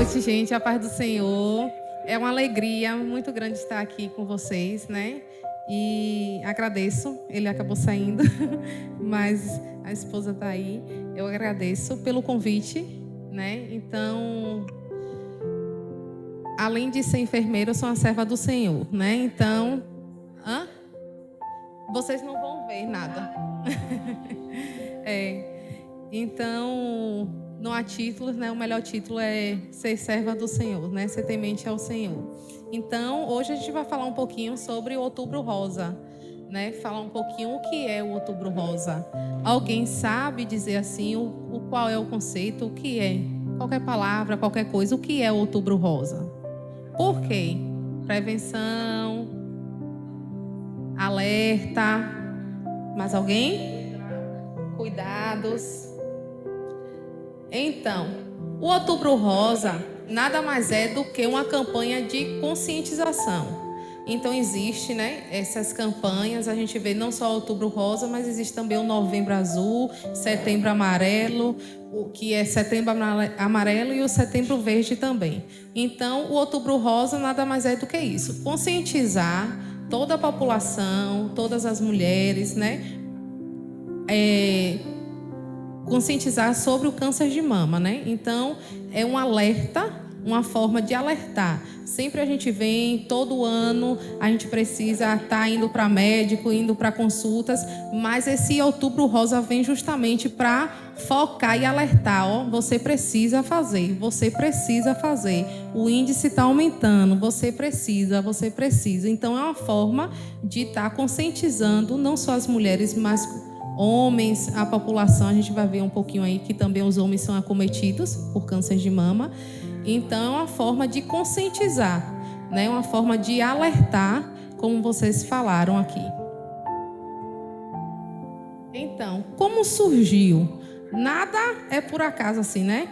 noite, gente. A paz do Senhor. É uma alegria muito grande estar aqui com vocês, né? E agradeço. Ele acabou saindo, mas a esposa está aí. Eu agradeço pelo convite, né? Então, além de ser enfermeira, eu sou uma serva do Senhor, né? Então, vocês não vão ver nada. Então, não há títulos, né? O melhor título é ser serva do Senhor, né? Ser temente ao Senhor. Então, hoje a gente vai falar um pouquinho sobre o Outubro Rosa, né? Falar um pouquinho o que é o Outubro Rosa. Alguém sabe dizer assim qual é o conceito, o que é? Qualquer palavra, qualquer coisa, o que é o Outubro Rosa? Por quê? Prevenção, alerta. Mais alguém? Cuidados. Então, o Outubro Rosa nada mais é do que uma campanha de conscientização. Então, existe, né, essas campanhas, a gente vê não só o Outubro Rosa, mas existe também o Novembro Azul, Setembro Amarelo, o que é Setembro Amarelo e o Setembro Verde também. Então, o Outubro Rosa nada mais é do que isso, conscientizar toda a população, todas as mulheres, né, conscientizar sobre o câncer de mama, né? Então, é um alerta, uma forma de alertar. Sempre a gente vem, todo ano, a gente precisa estar indo para médico, indo para consultas, mas esse Outubro Rosa vem justamente para focar e alertar. Ó, você precisa fazer, você precisa fazer. O índice está aumentando, você precisa. Então, é uma forma de estar conscientizando não só as mulheres, mas homens, a população. A gente vai ver um pouquinho aí que também os homens são acometidos por câncer de mama. Então, é uma forma de conscientizar, né? Uma forma de alertar, como vocês falaram aqui. Então, como surgiu? Nada é por acaso assim, né?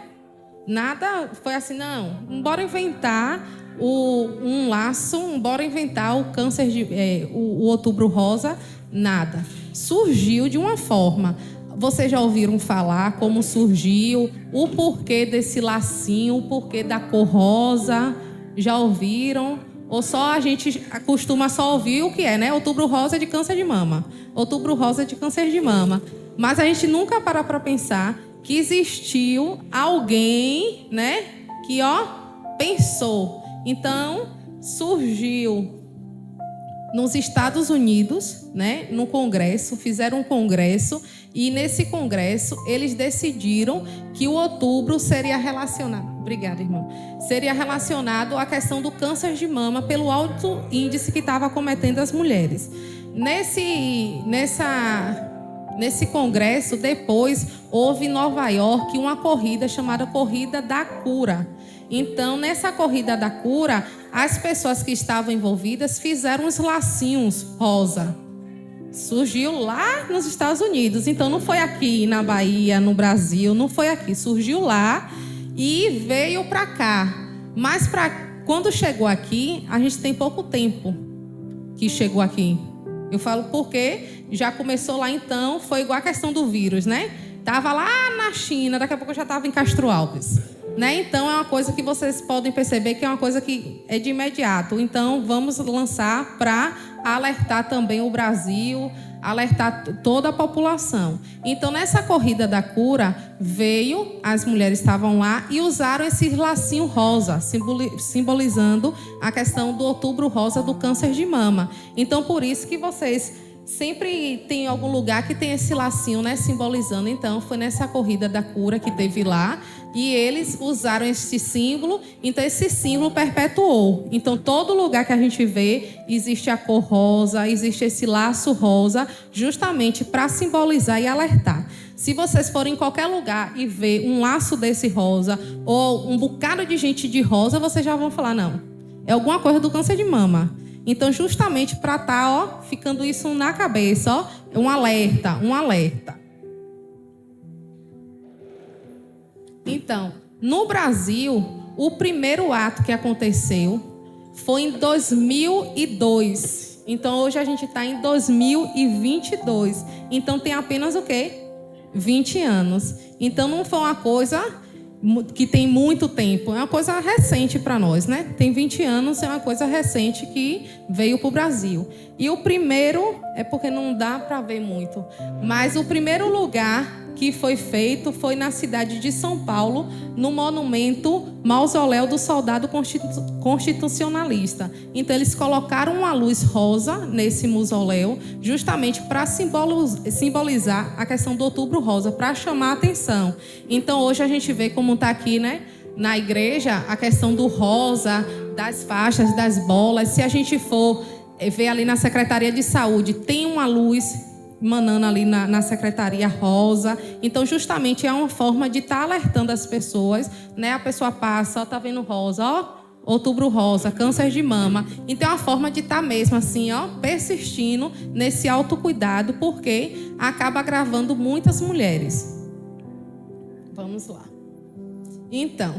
Nada foi assim, não. Bora inventar um laço, bora inventar o câncer o Outubro Rosa. Nada. Surgiu de uma forma. Vocês já ouviram falar como surgiu, o porquê desse lacinho, o porquê da cor rosa? Já ouviram? Ou só a gente costuma só ouvir o que é, né? Outubro Rosa de câncer de mama. Outubro Rosa de câncer de mama. Mas a gente nunca para pensar que existiu alguém, né? Que, pensou. Então, surgiu nos Estados Unidos, né, no Congresso, fizeram um congresso, e nesse congresso eles decidiram que o outubro seria relacionado, obrigada, irmão, seria relacionado à questão do câncer de mama pelo alto índice que estava acometendo as mulheres. Nesse congresso, depois, houve em Nova York uma corrida chamada Corrida da Cura. Então, nessa Corrida da Cura, as pessoas que estavam envolvidas fizeram uns lacinhos rosa. Surgiu lá nos Estados Unidos. Então, não foi aqui na Bahia, no Brasil, não foi aqui. Surgiu lá e veio para cá. Mas quando chegou aqui, a gente tem pouco tempo que chegou aqui. Eu falo porque já começou lá, então, foi igual a questão do vírus, né? Tava lá na China, daqui a pouco já estava em Castro Alves. Né? Então, é uma coisa que vocês podem perceber que é uma coisa que é de imediato. Então, vamos lançar para alertar também o Brasil, alertar toda a população. Então, nessa Corrida da Cura, as mulheres estavam lá e usaram esse lacinho rosa, simbolizando a questão do Outubro Rosa do câncer de mama. Então, por isso que vocês sempre tem algum lugar que tem esse lacinho, né, simbolizando. Então, foi nessa Corrida da Cura que teve lá, e eles usaram esse símbolo. Então, esse símbolo perpetuou. Então, todo lugar que a gente vê, existe a cor rosa, existe esse laço rosa, justamente para simbolizar e alertar. Se vocês forem em qualquer lugar e ver um laço desse rosa, ou um bocado de gente de rosa, vocês já vão falar, não, é alguma coisa do câncer de mama. Então, justamente para estar, ficando isso na cabeça, um alerta. Então, no Brasil, o primeiro ato que aconteceu foi em 2002. Então, hoje a gente está em 2022. Então, tem apenas o quê? 20 anos. Então, não foi uma coisa que tem muito tempo. É uma coisa recente para nós, né? Tem 20 anos, é uma coisa recente que veio para o Brasil. E o primeiro, é porque não dá para ver muito, mas o primeiro lugar que foi feito foi na cidade de São Paulo, no monumento Mausoléu do Soldado Constitucionalista. Então, eles colocaram uma luz rosa nesse mausoléu, justamente para simbolizar a questão do Outubro Rosa, para chamar a atenção. Então, hoje a gente vê como está aqui, né, na igreja, a questão do rosa, das faixas, das bolas. Se a gente for ver ali na Secretaria de Saúde, tem uma luz manando ali na Secretaria Rosa. Então, justamente é uma forma de estar alertando as pessoas, né? A pessoa passa, ó, tá vendo rosa, ó, Outubro Rosa, câncer de mama. Então, é uma forma de estar mesmo assim, ó, persistindo nesse autocuidado, porque acaba agravando muitas mulheres. Vamos lá. Então,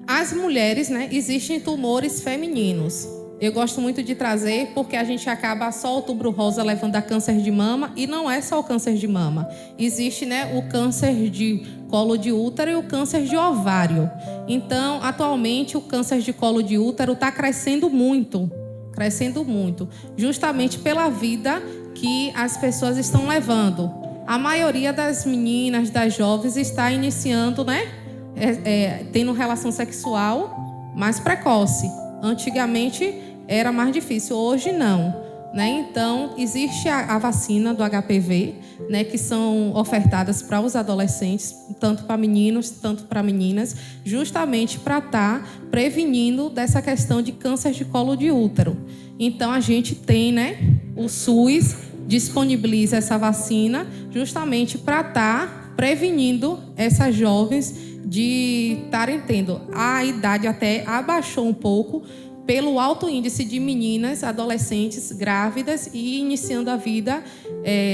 as mulheres, né? Existem tumores femininos. Eu gosto muito de trazer porque a gente acaba só Outubro Rosa levando a câncer de mama, e não é só o câncer de mama. Existe, né, o câncer de colo de útero e o câncer de ovário. Então, atualmente, o câncer de colo de útero está crescendo muito, justamente pela vida que as pessoas estão levando. A maioria das meninas, das jovens, está iniciando, né, tendo relação sexual mais precoce. Antigamente era mais difícil, hoje não, né? Então, existe a vacina do HPV, né, que são ofertadas para os adolescentes, tanto para meninos, tanto para meninas, justamente para estar prevenindo dessa questão de câncer de colo de útero. Então, a gente tem, né, o SUS disponibiliza essa vacina justamente para estar prevenindo essas jovens de estarem tendo. A idade até abaixou um pouco pelo alto índice de meninas, adolescentes, grávidas e iniciando a vida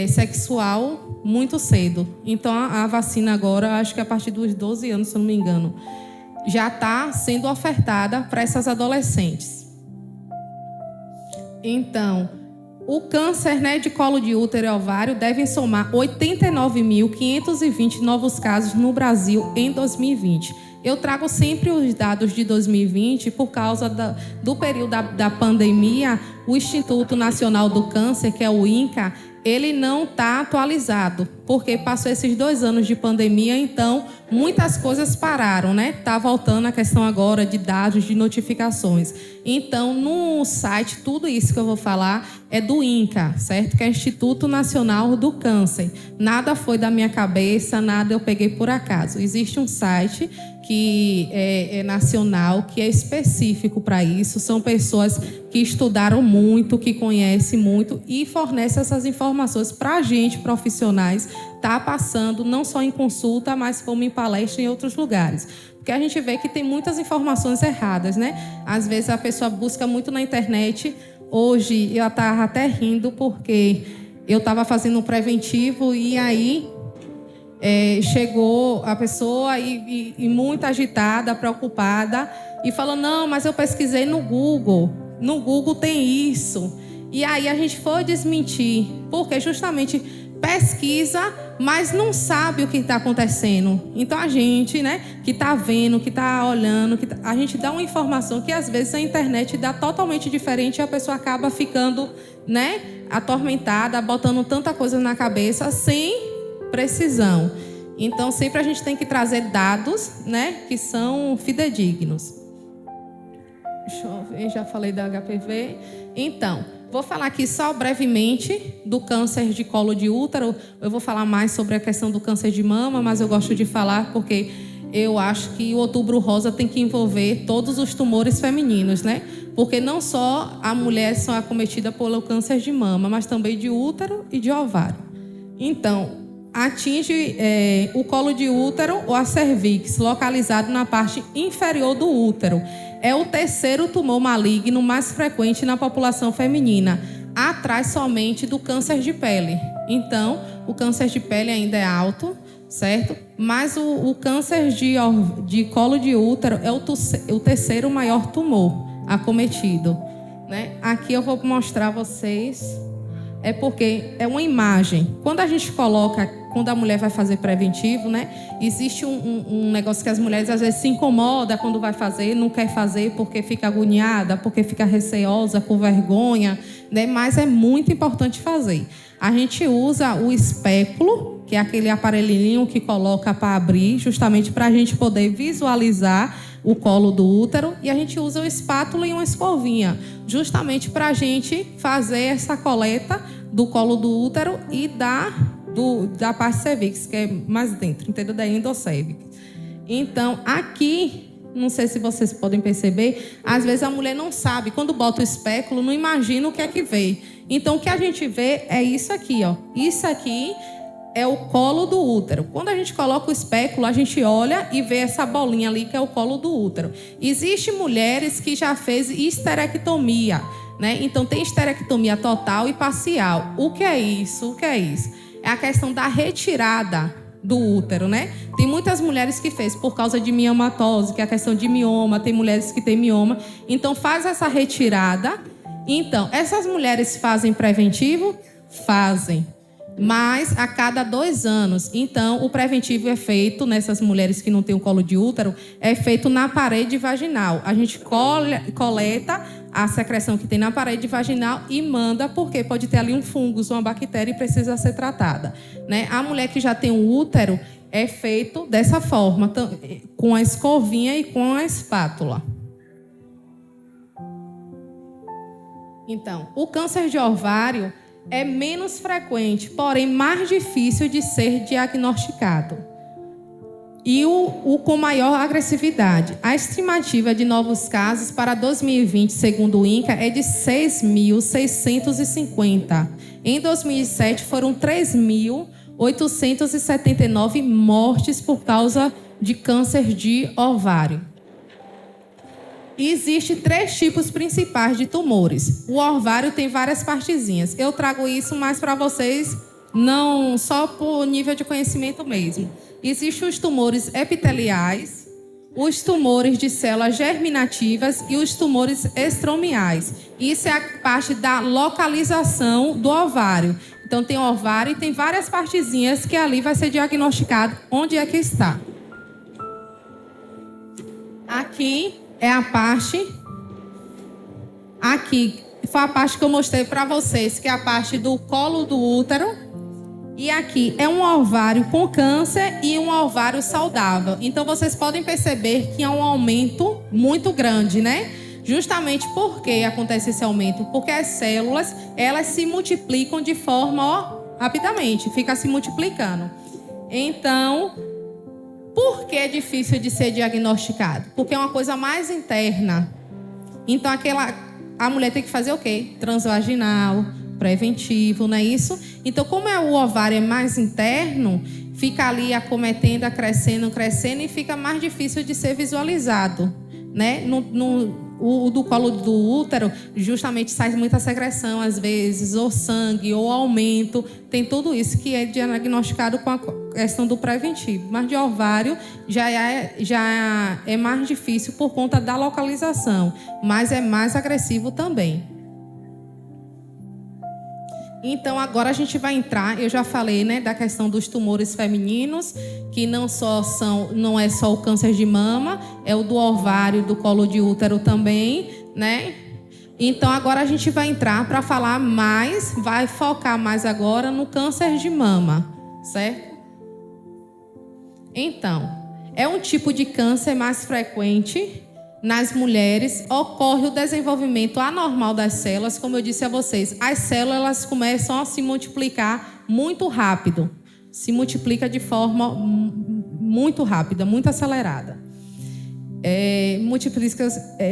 sexual muito cedo. Então, a vacina agora, acho que a partir dos 12 anos, se eu não me engano, já está sendo ofertada para essas adolescentes. Então, o câncer, né, de colo de útero e ovário devem somar 89.520 novos casos no Brasil em 2020. Eu trago sempre os dados de 2020 por causa do período da pandemia. O Instituto Nacional do Câncer, que é o INCA, ele não está atualizado, porque passou esses 2 anos de pandemia, então muitas coisas pararam, né? Está voltando a questão agora de dados, de notificações. Então, no site, tudo isso que eu vou falar é do INCA, certo? Que é o Instituto Nacional do Câncer. Nada foi da minha cabeça, nada eu peguei por acaso. Existe um site que é nacional, que é específico para isso. São pessoas que estudaram muito, que conhecem muito e fornecem essas informações para a gente, profissionais, tá passando não só em consulta, mas como em palestra em outros lugares. Porque a gente vê que tem muitas informações erradas, né? Às vezes a pessoa busca muito na internet. Hoje eu estava até rindo porque eu estava fazendo um preventivo e aí chegou a pessoa e muito agitada, preocupada, e falou, não, mas eu pesquisei no Google tem isso. E aí a gente foi desmentir, porque justamente pesquisa, mas não sabe o que está acontecendo. Então a gente, né, que está vendo, que está olhando, a gente dá uma informação que às vezes a internet dá totalmente diferente e a pessoa acaba ficando, né, atormentada, botando tanta coisa na cabeça sem precisão. Então, sempre a gente tem que trazer dados, né, que são fidedignos. Deixa eu ver, já falei da HPV. Então, vou falar aqui só brevemente do câncer de colo de útero. Eu vou falar mais sobre a questão do câncer de mama, mas eu gosto de falar porque eu acho que o Outubro Rosa tem que envolver todos os tumores femininos, né? Porque não só a mulher são acometida pelo câncer de mama, mas também de útero e de ovário. Então, atinge o colo de útero ou a cervix, localizado na parte inferior do útero. É o terceiro tumor maligno mais frequente na população feminina, atrás somente do câncer de pele. Então, o câncer de pele ainda é alto, certo? Mas o câncer de colo de útero é o terceiro maior tumor acometido, né? Aqui eu vou mostrar a vocês. É porque é uma imagem. Quando a gente coloca quando a mulher vai fazer preventivo, né? Existe um negócio que as mulheres às vezes se incomodam quando vai fazer, não quer fazer porque fica agoniada, porque fica receosa, com vergonha, né? Mas é muito importante fazer. A gente usa o espéculo, que é aquele aparelhinho que coloca para abrir, justamente para a gente poder visualizar o colo do útero, e a gente usa uma espátula e uma escovinha, justamente para a gente fazer essa coleta do colo do útero e da parte cervix, que é mais dentro, entendeu? Da endocérvix. Então, aqui, não sei se vocês podem perceber, às vezes a mulher não sabe, quando bota o espéculo, não imagina o que é que vê. Então, o que a gente vê é isso aqui, ó. Isso aqui é o colo do útero. Quando a gente coloca o espéculo, a gente olha e vê essa bolinha ali que é o colo do útero. Existem mulheres que já fez histerectomia, né? Então tem histerectomia total e parcial. O que é isso? O que é isso? É a questão da retirada do útero, né? Tem muitas mulheres que fez por causa de miomatose, que é a questão de mioma, tem mulheres que têm mioma. Então faz essa retirada. Então, essas mulheres fazem preventivo? Fazem. Mas a cada 2 anos. Então, o preventivo é feito nessas mulheres que não têm o colo de útero, é feito na parede vaginal. A gente coleta a secreção que tem na parede vaginal e manda, porque pode ter ali um fungo, uma bactéria e precisa ser tratada, né? A mulher que já tem o útero é feito dessa forma, com a escovinha e com a espátula. Então, o câncer de ovário é menos frequente, porém mais difícil de ser diagnosticado. E o com maior agressividade. A estimativa de novos casos para 2020, segundo o INCA, é de 6.650. Em 2007, foram 3.879 mortes por causa de câncer de ovário. E existem 3 tipos principais de tumores. O ovário tem várias partezinhas. Eu trago isso mais para vocês, não só por nível de conhecimento mesmo. Existem os tumores epiteliais, os tumores de células germinativas e os tumores estromiais. Isso é a parte da localização do ovário. Então tem o ovário e tem várias partezinhas que ali vai ser diagnosticado onde é que está. Aqui é a parte, aqui foi a parte que eu mostrei para vocês, que é a parte do colo do útero. E aqui é um ovário com câncer e um ovário saudável. Então vocês podem perceber que há um aumento muito grande, né? Justamente porque acontece esse aumento, porque as células, elas se multiplicam de forma rapidamente, fica se multiplicando. Então, por que é difícil de ser diagnosticado? Porque é uma coisa mais interna. Então, a mulher tem que fazer o quê? Transvaginal, preventivo, não é isso? Então, como o ovário é mais interno, fica ali acometendo, crescendo e fica mais difícil de ser visualizado, né? O do colo do útero, justamente sai muita secreção, às vezes, ou sangue, ou aumento. Tem tudo isso que é diagnosticado com a questão do preventivo. Mas de ovário já é mais difícil por conta da localização, mas é mais agressivo também. Então, agora a gente vai entrar, eu já falei, né, da questão dos tumores femininos, que não é só o câncer de mama, é o do ovário, do colo de útero também, né? Então, agora a gente vai entrar para falar mais, vai focar mais agora no câncer de mama, certo? Então, é um tipo de câncer mais frequente nas mulheres, ocorre o desenvolvimento anormal das células. Como eu disse a vocês, as células começam a se multiplicar muito rápido. Se multiplica de forma muito rápida, muito acelerada.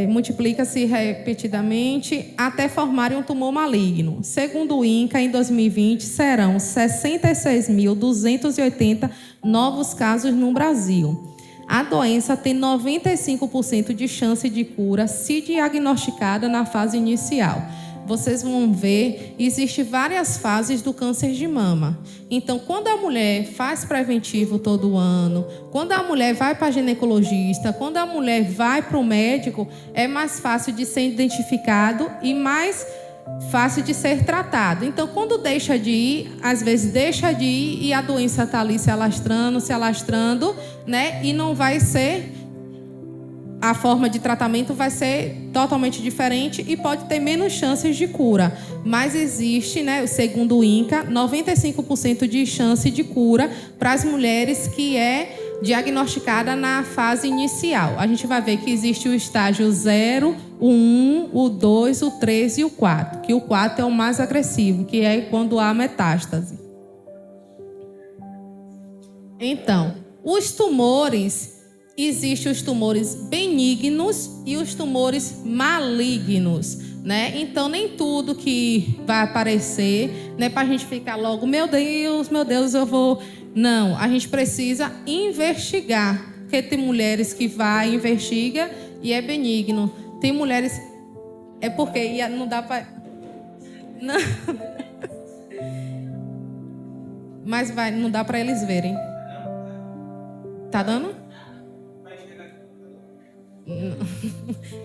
Multiplica-se repetidamente até formarem um tumor maligno. Segundo o INCA, em 2020, serão 66.280 novos casos no Brasil. A doença tem 95% de chance de cura se diagnosticada na fase inicial. Vocês vão ver, existem várias fases do câncer de mama. Então, quando a mulher faz preventivo todo ano, quando a mulher vai para a ginecologista, quando a mulher vai para o médico, é mais fácil de ser identificado e mais fácil de ser tratado. Então, quando deixa de ir, às vezes deixa de ir e a doença está ali se alastrando, né? E não vai ser... A forma de tratamento vai ser totalmente diferente e pode ter menos chances de cura. Mas existe, né, segundo o INCA, 95% de chance de cura para as mulheres que é diagnosticada na fase inicial. A gente vai ver que existe o estágio 0, o 1, o 2, o 3 e o 4. Que o 4 é o mais agressivo, que é quando há metástase. Então, os tumores... Existem os tumores benignos e os tumores malignos, né? Então, nem tudo que vai aparecer, né, para a gente ficar logo, meu Deus, eu vou... Não, a gente precisa investigar, porque tem mulheres que vai, investiga e é benigno. Tem mulheres... É porque não dá para... Não. Mas não dá para eles verem. Tá dando?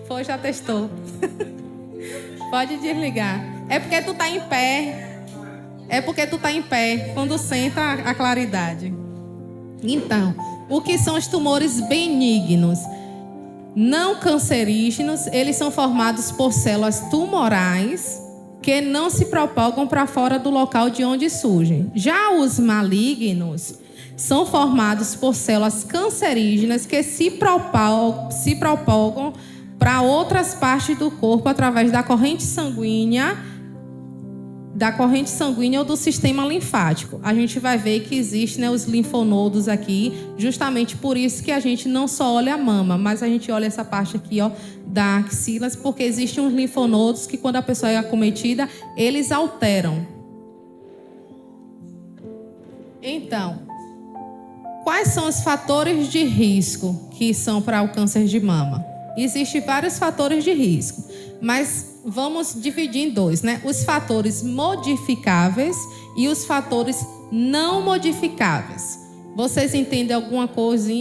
Foi, já testou. Pode desligar. É porque tu tá em pé. Quando senta a claridade. Então, o que são os tumores benignos? Não cancerígenos, eles são formados por células tumorais que não se propagam para fora do local de onde surgem. Já os malignos são formados por células cancerígenas que se propagam para outras partes do corpo através da corrente sanguínea ou do sistema linfático. A gente vai ver que existem, né, os linfonodos aqui, justamente por isso que a gente não só olha a mama, mas a gente olha essa parte aqui, ó, da axila, porque existem uns linfonodos que quando a pessoa é acometida, eles alteram. Então, quais são os fatores de risco que são para o câncer de mama? Existem vários fatores de risco, mas vamos dividir em dois, né? Os fatores modificáveis e os fatores não modificáveis. Vocês entendem alguma coisa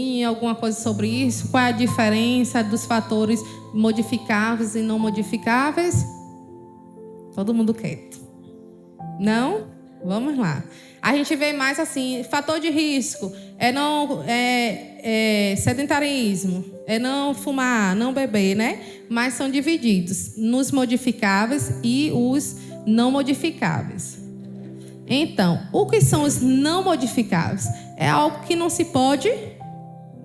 sobre isso? Qual é a diferença dos fatores modificáveis e não modificáveis? Todo mundo quieto. Não? Vamos lá. A gente vê mais assim, fator de risco é sedentarismo, é não fumar, não beber, né? Mas são divididos nos modificáveis e os não modificáveis. Então, o que são os não modificáveis? É algo que não se pode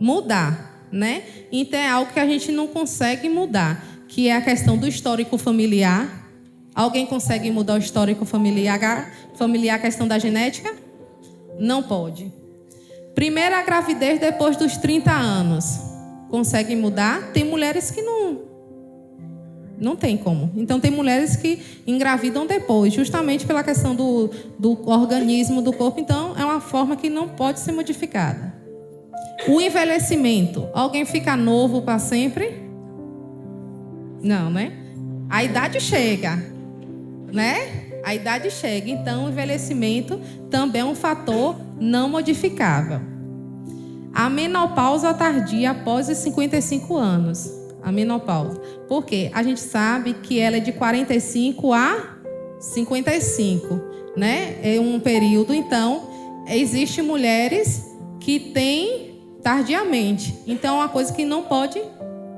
mudar, né? Então, é algo que a gente não consegue mudar, que é a questão do histórico familiar. Alguém consegue mudar o histórico familiar, a questão da genética? Não pode. Primeira gravidez depois dos 30 anos. Consegue mudar? Tem mulheres que não tem como. Então, tem mulheres que engravidam depois, justamente pela questão do organismo, do corpo. Então, é uma forma que não pode ser modificada. O envelhecimento. Alguém fica novo para sempre? Não, né? A idade chega, né? A idade chega. Então, o envelhecimento também é um fator não modificável. A menopausa tardia após os 55 anos. A menopausa. Por quê? A gente sabe que ela é de 45 a 55, né? É um período. Então, existem mulheres que têm tardiamente. Então, é uma coisa que não pode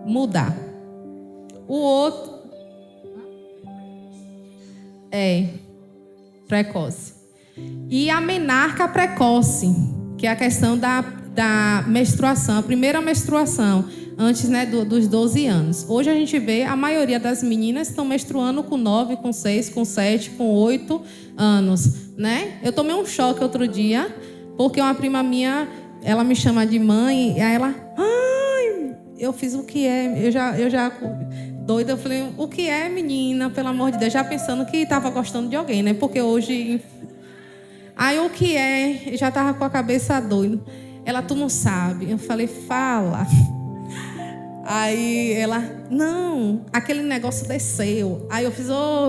mudar. O outro é precoce. E a menarca precoce, que é a questão da menstruação, a primeira menstruação, antes, né, dos 12 anos. Hoje a gente vê a maioria das meninas estão menstruando com 9, com 6, com 7, com 8 anos, né? Eu tomei um choque outro dia, porque uma prima minha, ela me chama de mãe, e aí ela, ai, eu fiz o que é, eu já doida, eu falei, o que é, menina, pelo amor de Deus, já pensando que estava gostando de alguém, né? Porque hoje, aí o que é, já estava com a cabeça doida. Ela, tu não sabe. Eu falei, fala. Aí ela, não, aquele negócio desceu. Aí eu fiz,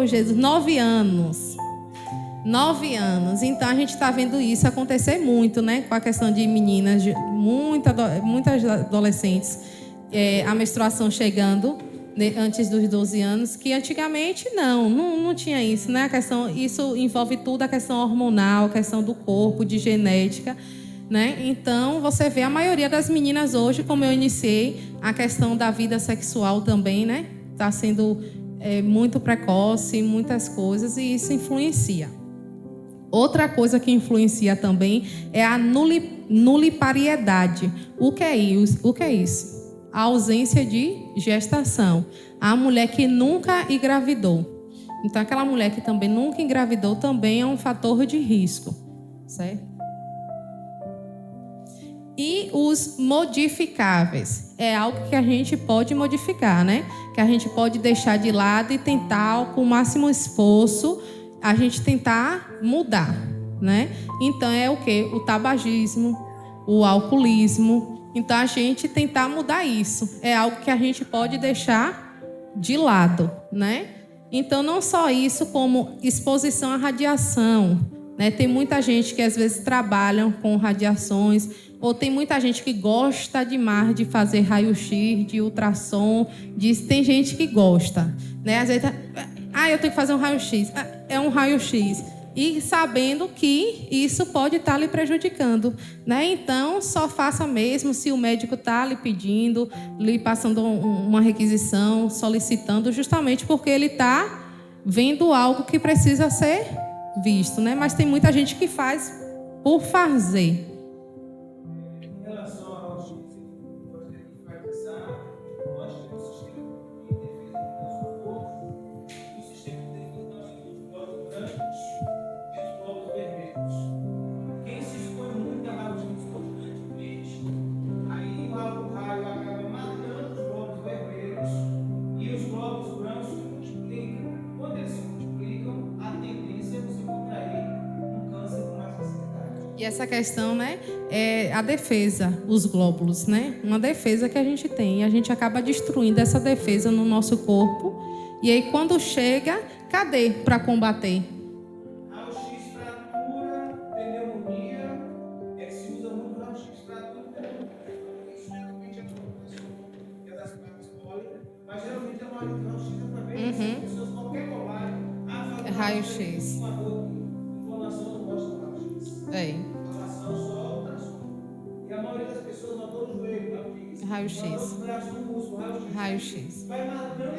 Jesus, 9 anos. 9 anos. Então a gente está vendo isso acontecer muito, né? Com a questão de meninas, muitas adolescentes, a menstruação chegando antes dos 12 anos, que antigamente não tinha isso, né? Isso envolve tudo, a questão hormonal, a questão do corpo, de genética, né? Então, você vê a maioria das meninas hoje, como eu iniciei, a questão da vida sexual também, né? Está sendo muito precoce, muitas coisas, e isso influencia. Outra coisa que influencia também é a nulipariedade. O que é isso? A ausência de gestação. A mulher que nunca engravidou. Então, aquela mulher que também nunca engravidou também é um fator de risco, certo? E os modificáveis. É algo que a gente pode modificar, né? Que a gente pode deixar de lado e tentar, com o máximo esforço, a gente tentar mudar, né? Então, é o quê? O tabagismo, o alcoolismo. Então, a gente tentar mudar isso. É algo que a gente pode deixar de lado, né? Então, não só isso, como exposição à radiação, né? Tem muita gente que, às vezes, trabalha com radiações, ou tem muita gente que gosta demais de fazer raio-x, de ultrassom. Tem gente que gosta, né? Às vezes, eu tenho que fazer um raio-x. É um raio-x. E sabendo que isso pode estar lhe prejudicando, né? Então, só faça mesmo se o médico está lhe pedindo, lhe passando uma requisição, solicitando, justamente porque ele está vendo algo que precisa ser visto, né? Mas tem muita gente que faz por fazer. E essa questão, né, é a defesa, os glóbulos, né? Uma defesa que a gente tem. E a gente acaba destruindo essa defesa no nosso corpo. E aí, quando chega, cadê para combater? Raio-X para cura, pneumonia, se usa muito raio-X para tudo. Isso geralmente é uma das placas pólen, mas geralmente a maioria do raio-X é para ver as pessoas, qualquer bobagem. É raio-X. Informação não gosta do raio-X. Só ultrassom. E a maioria das pessoas matou o joelho, raio-X. Raio-X. Vai matando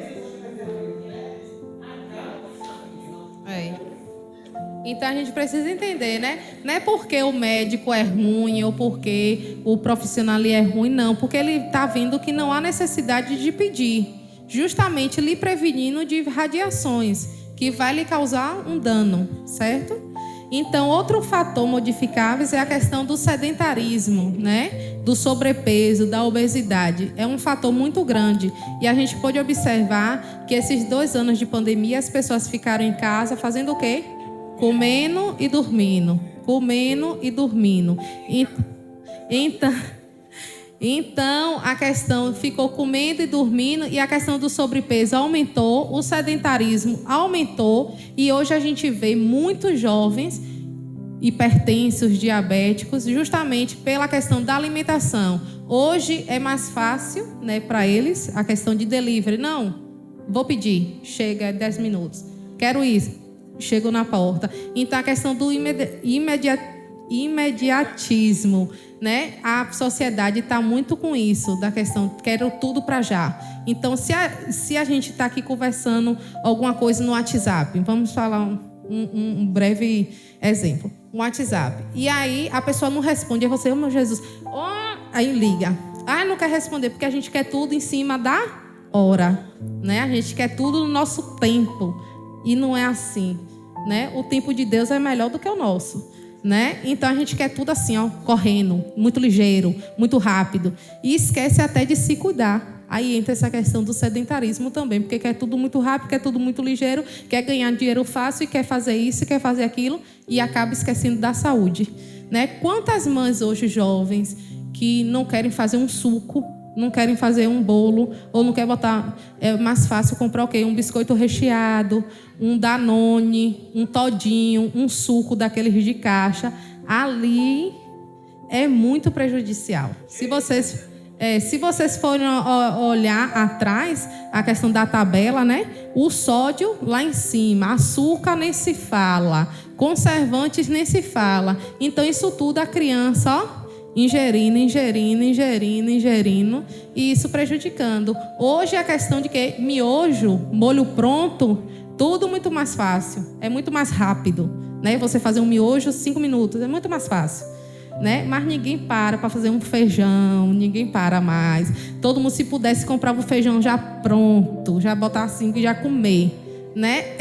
Então a gente precisa entender, né? Não é porque o médico é ruim ou porque o profissional ali é ruim, não. Porque ele está vendo que não há necessidade de pedir. Justamente lhe prevenindo de radiações, que vai lhe causar um dano, certo? Então, outro fator modificável é a questão do sedentarismo, né? Do sobrepeso, da obesidade. É um fator muito grande. E a gente pode observar que esses 2 anos de pandemia, as pessoas ficaram em casa fazendo o quê? Comendo e dormindo. Comendo e dormindo. Então, a questão ficou comendo e dormindo e a questão do sobrepeso aumentou, o sedentarismo aumentou e hoje a gente vê muitos jovens hipertensos, diabéticos, justamente pela questão da alimentação. Hoje é mais fácil, né, para eles, a questão de delivery. Não, vou pedir, chega 10 minutos. Quero isso, chego na porta. Então, a questão do imediatismo, né? A sociedade está muito com isso, da questão, quero tudo para já. Então, se a gente está aqui conversando alguma coisa no WhatsApp, vamos falar um breve exemplo, um WhatsApp, e aí a pessoa não responde, aí você, meu Jesus, aí liga, não quer responder, porque a gente quer tudo em cima da hora, né? A gente quer tudo no nosso tempo, e não é assim, né? O tempo de Deus é melhor do que o nosso, né? Então a gente quer tudo assim, correndo, muito ligeiro, muito rápido, e esquece até de se cuidar. Aí entra essa questão do sedentarismo também, porque quer tudo muito rápido, quer tudo muito ligeiro, quer ganhar dinheiro fácil e quer fazer isso, quer fazer aquilo, e acaba esquecendo da saúde, né? Quantas mães hoje jovens que não querem fazer um suco, não querem fazer um bolo, ou não quer botar, é mais fácil comprar o quê? Um biscoito recheado, um Danone, um todinho, um suco daqueles de caixa. Ali é muito prejudicial. Se vocês Se vocês forem olhar atrás, a questão da tabela, né? O sódio lá em cima, açúcar nem se fala, conservantes nem se fala. Então, isso tudo a criança, ó, ingerindo, e isso prejudicando. Hoje, a questão de que miojo, molho pronto, tudo muito mais fácil, é muito mais rápido, né? Você fazer um miojo 5 minutos, é muito mais fácil. Né? Mas ninguém para fazer um feijão, ninguém para mais. Todo mundo, se pudesse, comprava o feijão já pronto, já botar assim e já comer, né?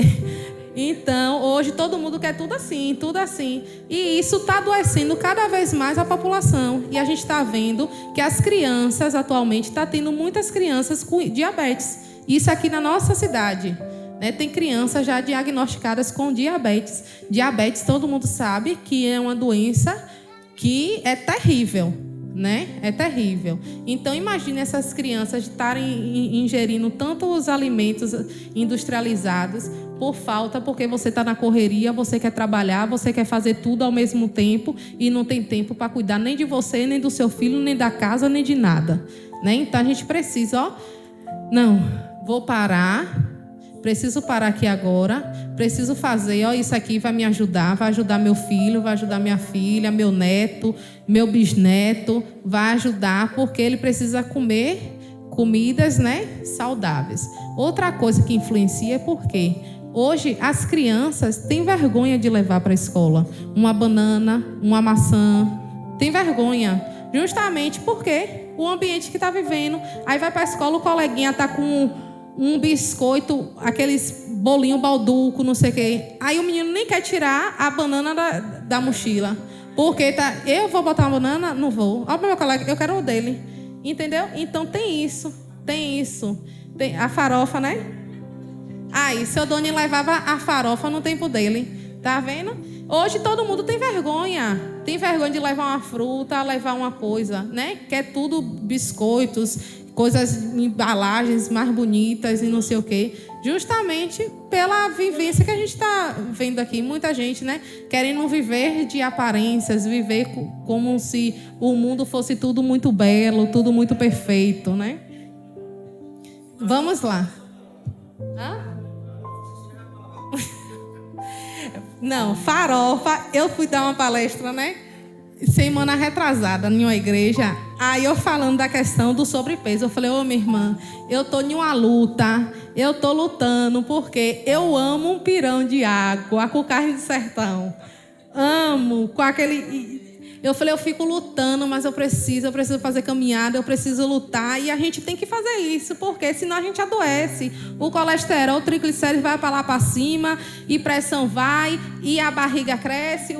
Então, hoje todo mundo quer tudo assim, tudo assim. E isso está adoecendo cada vez mais a população. E a gente está vendo que as crianças, atualmente, está tendo muitas crianças com diabetes. Isso aqui na nossa cidade. Né? Tem crianças já diagnosticadas com diabetes. Diabetes, todo mundo sabe que é uma doença que é terrível, né? É terrível. Então, imagine essas crianças estarem ingerindo tantos alimentos industrializados por falta, porque você está na correria, você quer trabalhar, você quer fazer tudo ao mesmo tempo e não tem tempo para cuidar nem de você, nem do seu filho, nem da casa, nem de nada, né? Então, a gente precisa, não, vou parar. Preciso parar aqui agora, preciso fazer, isso aqui vai me ajudar, vai ajudar meu filho, vai ajudar minha filha, meu neto, meu bisneto, vai ajudar, porque ele precisa comer comidas, né, saudáveis. Outra coisa que influencia é porque hoje as crianças têm vergonha de levar para a escola uma banana, uma maçã, tem vergonha, justamente porque o ambiente que está vivendo. Aí vai para a escola, o coleguinha está com um biscoito, aqueles bolinho balduco, não sei o quê. Aí o menino nem quer tirar a banana da mochila. Porque eu vou botar uma banana? Não vou. Olha o meu colega, eu quero o dele. Entendeu? Então tem isso. Tem a farofa, né? Aí, seu Doni levava a farofa no tempo dele. Tá vendo? Hoje todo mundo tem vergonha. Tem vergonha de levar uma fruta, levar uma coisa, né? Quer tudo biscoitos, coisas, embalagens mais bonitas e não sei o quê, justamente pela vivência que a gente está vendo aqui. Muita gente, né, querendo viver de aparências, viver como se o mundo fosse tudo muito belo, tudo muito perfeito, né? Vamos lá. Não, farofa. Eu fui dar uma palestra, né? Semana retrasada, em uma igreja. Aí eu falando da questão do sobrepeso, eu falei, minha irmã, eu tô em uma luta, eu tô lutando, porque eu amo um pirão de água com carne de sertão. Amo, com aquele... Eu falei, eu fico lutando, mas eu preciso fazer caminhada, eu preciso lutar, e a gente tem que fazer isso, porque senão a gente adoece. O colesterol, o triglicérides vai para lá para cima, e pressão vai, e a barriga cresce,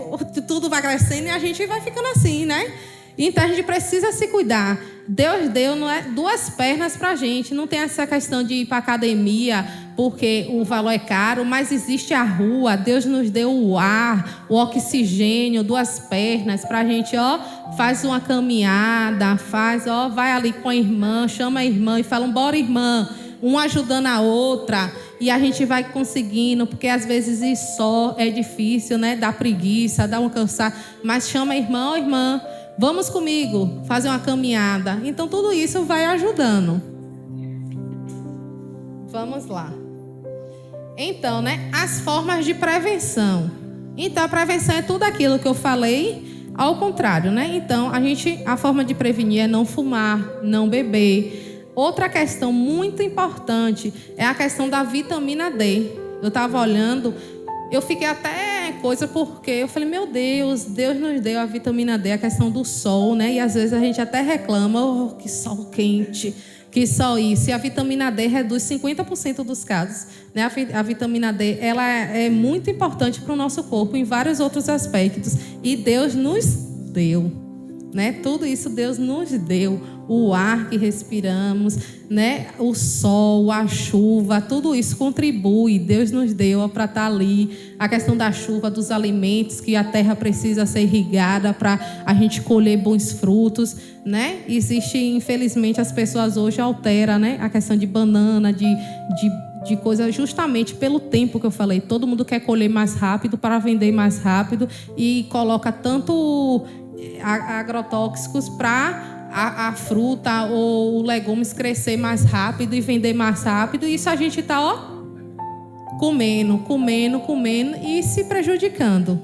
tudo vai crescendo, e a gente vai ficando assim, né? Então a gente precisa se cuidar. Deus deu, não é, 2 pernas pra gente. Não tem essa questão de ir para academia porque o valor é caro, mas existe a rua. Deus nos deu o ar, o oxigênio, 2 pernas pra gente, faz uma caminhada, vai ali com a irmã, chama a irmã e fala, bora irmã, uma ajudando a outra, e a gente vai conseguindo, porque às vezes ir só é difícil, né? Dá preguiça, dá um cansado, mas chama a irmã, irmã, vamos comigo fazer uma caminhada. Então tudo isso vai ajudando. Vamos lá. Então, né, as formas de prevenção. Então a prevenção é tudo aquilo que eu falei, ao contrário, né? Então a forma de prevenir é não fumar, não beber. Outra questão muito importante é a questão da vitamina D. Eu estava olhando, eu fiquei até coisa, porque eu falei, meu Deus, Deus nos deu a vitamina D, a questão do sol, né? E às vezes a gente até reclama, que sol quente, que sol isso. E a vitamina D reduz 50% dos casos, né? A vitamina D, ela é muito importante para o nosso corpo em vários outros aspectos. E Deus nos deu, né? Tudo isso Deus nos deu. O ar que respiramos, né? O sol, a chuva, tudo isso contribui. Deus nos deu para estar ali. A questão da chuva, dos alimentos, que a terra precisa ser irrigada para a gente colher bons frutos, né? Existe, infelizmente, as pessoas hoje alteram, né? A questão de banana, de coisa, justamente pelo tempo que eu falei. Todo mundo quer colher mais rápido para vender mais rápido e coloca tanto agrotóxicos para a fruta ou legumes crescer mais rápido e vender mais rápido. Isso a gente está, comendo e se prejudicando.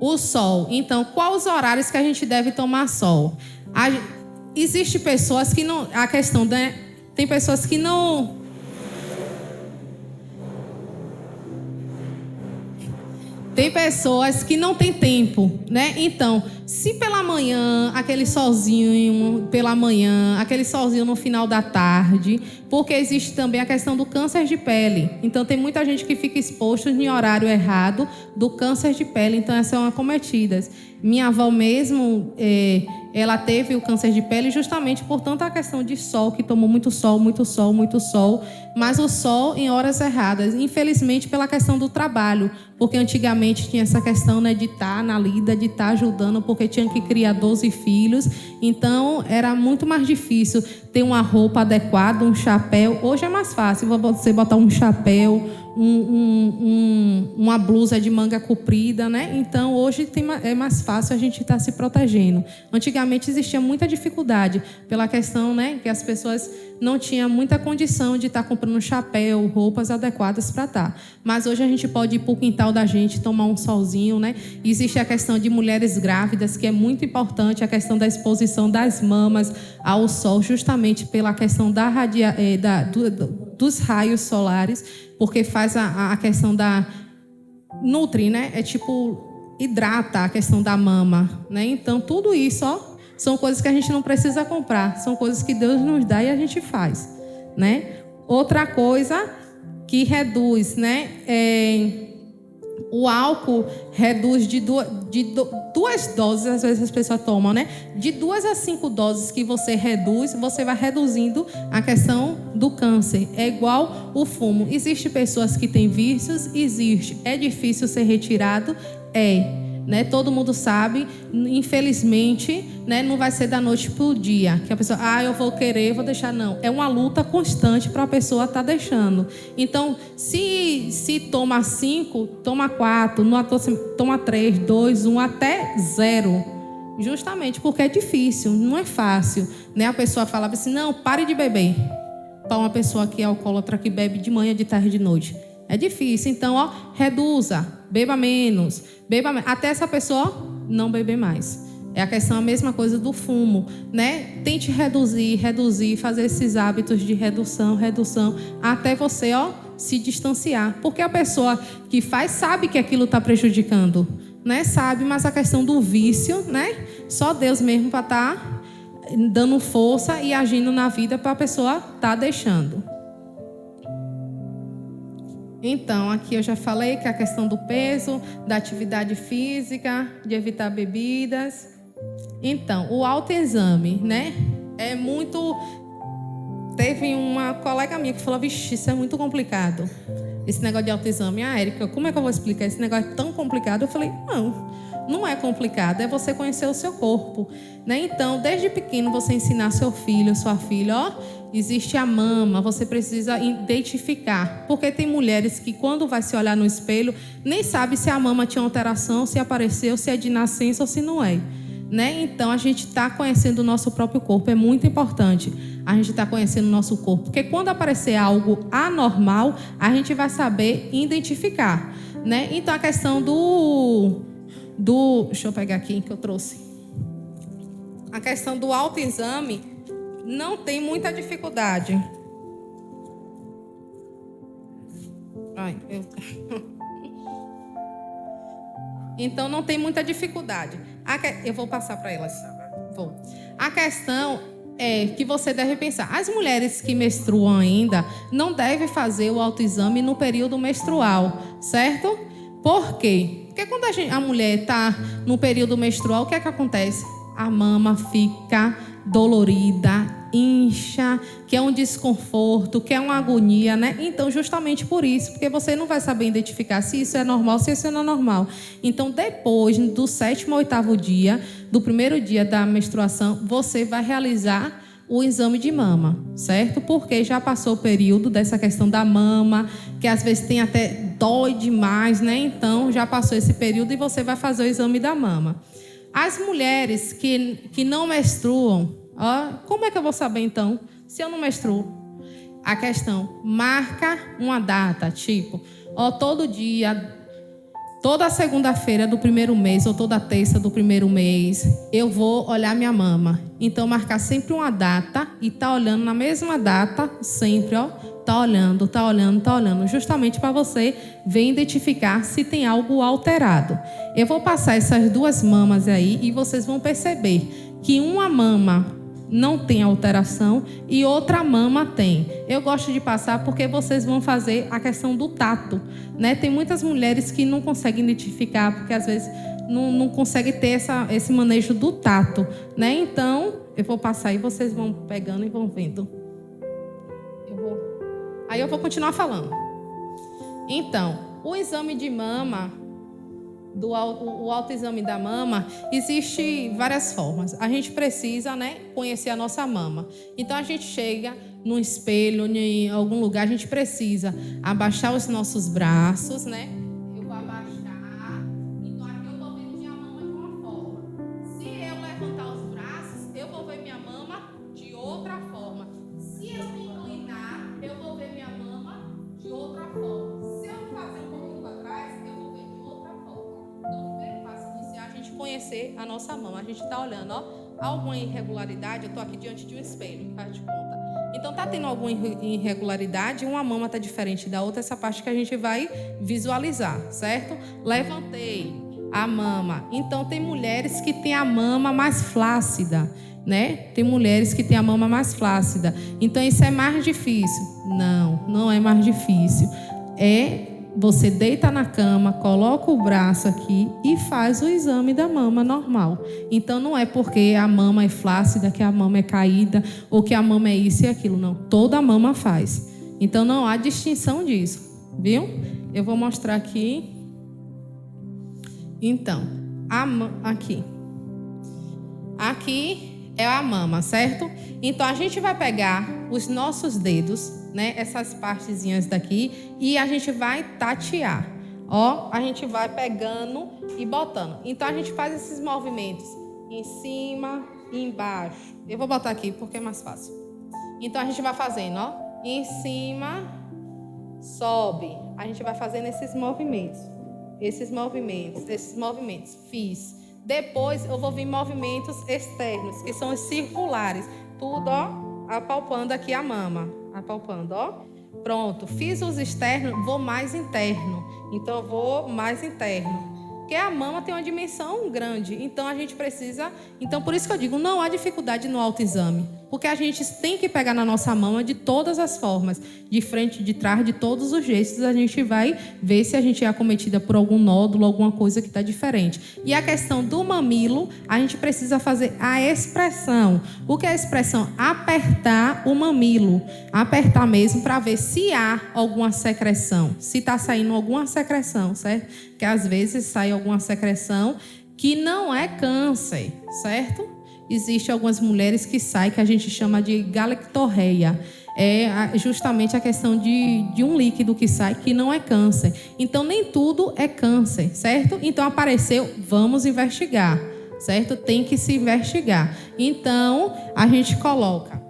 O sol. Então, quais os horários que a gente deve tomar sol? Existem pessoas que não... A questão, né? Tem pessoas que não... Tem pessoas que não têm tempo, né? Então, se pela manhã, aquele solzinho pela manhã, aquele solzinho no final da tarde, porque existe também a questão do câncer de pele. Então, tem muita gente que fica exposto em horário errado do câncer de pele. Então, essas são acometidas. Minha avó mesmo, ela teve o câncer de pele justamente por tanta questão de sol, que tomou muito sol, mas o sol em horas erradas. Infelizmente, pela questão do trabalho, porque antigamente tinha essa questão, né, de estar na lida, de estar ajudando, porque tinha que criar 12 filhos. Então, era muito mais difícil ter uma roupa adequada, um chapéu. Hoje é mais fácil você botar um chapéu, uma blusa de manga comprida, né? Então, hoje é mais fácil a gente estar se protegendo. Antigamente existia muita dificuldade pela questão, né, que as pessoas não tinham muita condição de estar comprando chapéu, roupas adequadas para estar. Mas hoje a gente pode ir para o quintal da gente, tomar um solzinho, né? Existe a questão de mulheres grávidas, que é muito importante, a questão da exposição das mamas ao sol, justamente pela questão dos raios solares, porque faz a questão da... Nutre, né? É tipo, hidrata a questão da mama, né? Então, tudo isso, são coisas que a gente não precisa comprar. São coisas que Deus nos dá e a gente faz, né? Outra coisa que reduz, né? O álcool reduz de duas doses, às vezes as pessoas tomam, né? De 2 a 5 doses que você reduz, você vai reduzindo a questão do câncer. É igual o fumo. Existem pessoas que têm vícios? Existe. É difícil ser retirado? Né? Todo mundo sabe, infelizmente, né? Não vai ser da noite para o dia que a pessoa, eu vou querer, vou deixar. Não, é uma luta constante para a pessoa estar deixando. Então, se toma 5, toma 4, toma 3, 2, 1 até 0, justamente porque é difícil, não é fácil, né? A pessoa falava assim, não, pare de beber, para uma pessoa que é alcoólatra, que bebe de manhã, de tarde e de noite. É difícil, então, reduza, beba menos, até essa pessoa não beber mais. É a mesma coisa do fumo, né? Tente reduzir, fazer esses hábitos de redução, até você, se distanciar. Porque a pessoa que faz sabe que aquilo está prejudicando, né? Sabe, mas a questão do vício, né? Só Deus mesmo para estar dando força e agindo na vida para a pessoa estar deixando. Então, aqui eu já falei que a questão do peso, da atividade física, de evitar bebidas. Então, o autoexame, né? É muito... Teve uma colega minha que falou, vixe, isso é muito complicado. Esse negócio de autoexame. Érica, como é que eu vou explicar? Esse negócio é tão complicado. Eu falei, não é complicado, é você conhecer o seu corpo, né? Então, desde pequeno, você ensinar seu filho, sua filha, existe a mama, você precisa identificar. Porque tem mulheres que, quando vai se olhar no espelho, nem sabe se a mama tinha alteração, se apareceu, se é de nascença ou se não é, né? Então, a gente está conhecendo o nosso próprio corpo, é muito importante a gente estar conhecendo o nosso corpo. Porque quando aparecer algo anormal, a gente vai saber identificar, né? Então, a questão deixa eu pegar aqui que eu trouxe. A questão do autoexame não tem muita dificuldade. Então, não tem muita dificuldade. Eu vou passar para elas. A questão é que você deve pensar. As mulheres que menstruam ainda não devem fazer o autoexame no período menstrual, certo? Por quê? Porque quando a mulher está no período menstrual, o que é que acontece? A mama fica dolorida, incha, que é um desconforto, que é uma agonia, né? Então, justamente por isso, porque você não vai saber identificar se isso é normal, se isso não é normal. Então, depois do 7º ou 8º dia, do primeiro dia da menstruação, você vai realizar o exame de mama, certo? Porque já passou o período dessa questão da mama, que às vezes tem até dói demais, né? Então, já passou esse período e você vai fazer o exame da mama. As mulheres que não menstruam, ó, como é que eu vou saber, então, se eu não menstruo? A questão, marca uma data, tipo, ó, todo dia, toda segunda-feira do primeiro mês ou toda terça do primeiro mês, eu vou olhar minha mama. Então, marcar sempre uma data e tá olhando na mesma data, sempre, ó, tá olhando, justamente para você ver identificar se tem algo alterado. Eu vou passar essas duas mamas aí e vocês vão perceber que uma mama não tem alteração e outra mama tem. Eu gosto de passar porque vocês vão fazer a questão do tato, né? Tem muitas mulheres que não conseguem identificar porque às vezes não conseguem ter esse manejo do tato, né? Então, eu vou passar e vocês vão pegando e vão vendo. Aí eu vou continuar falando. Então, o exame de mama, o autoexame da mama, existe várias formas. A gente precisa, né, conhecer a nossa mama. Então, a gente chega num espelho, em algum lugar, a gente precisa abaixar os nossos braços, né? Eu vou abaixar. Então, aqui eu estou vendo minha mama de uma forma. Se eu levantar os braços, eu vou ver minha mama de outra forma. Se eu me inclinar, eu vou ver minha mama de outra forma. Se eu fazer um pouquinho para trás, eu vou ver de outra forma. Então, o primeiro passo inicial é a gente conhecer a nossa mama. A gente está olhando, ó, alguma irregularidade. Eu estou aqui diante de um espelho, faz de conta. Então, tá tendo alguma irregularidade, uma mama tá diferente da outra, essa parte que a gente vai visualizar, certo? Levantei a mama. Então, tem mulheres que têm a mama mais flácida, né? Tem mulheres que têm a mama mais flácida. Então, isso é mais difícil. Não é mais difícil. Você deita na cama, coloca o braço aqui e faz o exame da mama normal. Então, não é porque a mama é flácida, que a mama é caída, ou que a mama é isso e aquilo. Não, toda a mama faz. Então, não há distinção disso, viu? Eu vou mostrar aqui. Então, aqui. Aqui é a mama, certo? Então, a gente vai pegar os nossos dedos, né, essas partezinhas daqui, e a gente vai tatear. Ó, a gente vai pegando e botando. Então, a gente faz esses movimentos em cima e embaixo. Eu vou botar aqui porque é mais fácil. Então, a gente vai fazendo, ó, em cima, sobe. A gente vai fazendo esses movimentos. Esses movimentos. Fiz. Depois, eu vou vir movimentos externos, que são os circulares. Tudo, ó, apalpando aqui a mama. Apalpando, ó. Pronto. Fiz os externos, vou mais interno. Então, eu vou mais interno. Porque a mama tem uma dimensão grande. Então, a gente precisa... Então, por isso que eu digo, não há dificuldade no autoexame. Porque a gente tem que pegar na nossa mama de todas as formas. De frente, de trás, de todos os jeitos. A gente vai ver se a gente é acometida por algum nódulo, alguma coisa que está diferente. E a questão do mamilo, a gente precisa fazer a expressão. O que é a expressão? Apertar o mamilo. Apertar mesmo para ver se há alguma secreção. Se está saindo alguma secreção, certo? Que às vezes sai alguma secreção que não é câncer, certo? Existem algumas mulheres que saem, que a gente chama de galactorreia. É justamente a questão de um líquido que sai, que não é câncer. Então, nem tudo é câncer, certo? Então, apareceu, vamos investigar, certo? Tem que se investigar. Então, a gente coloca...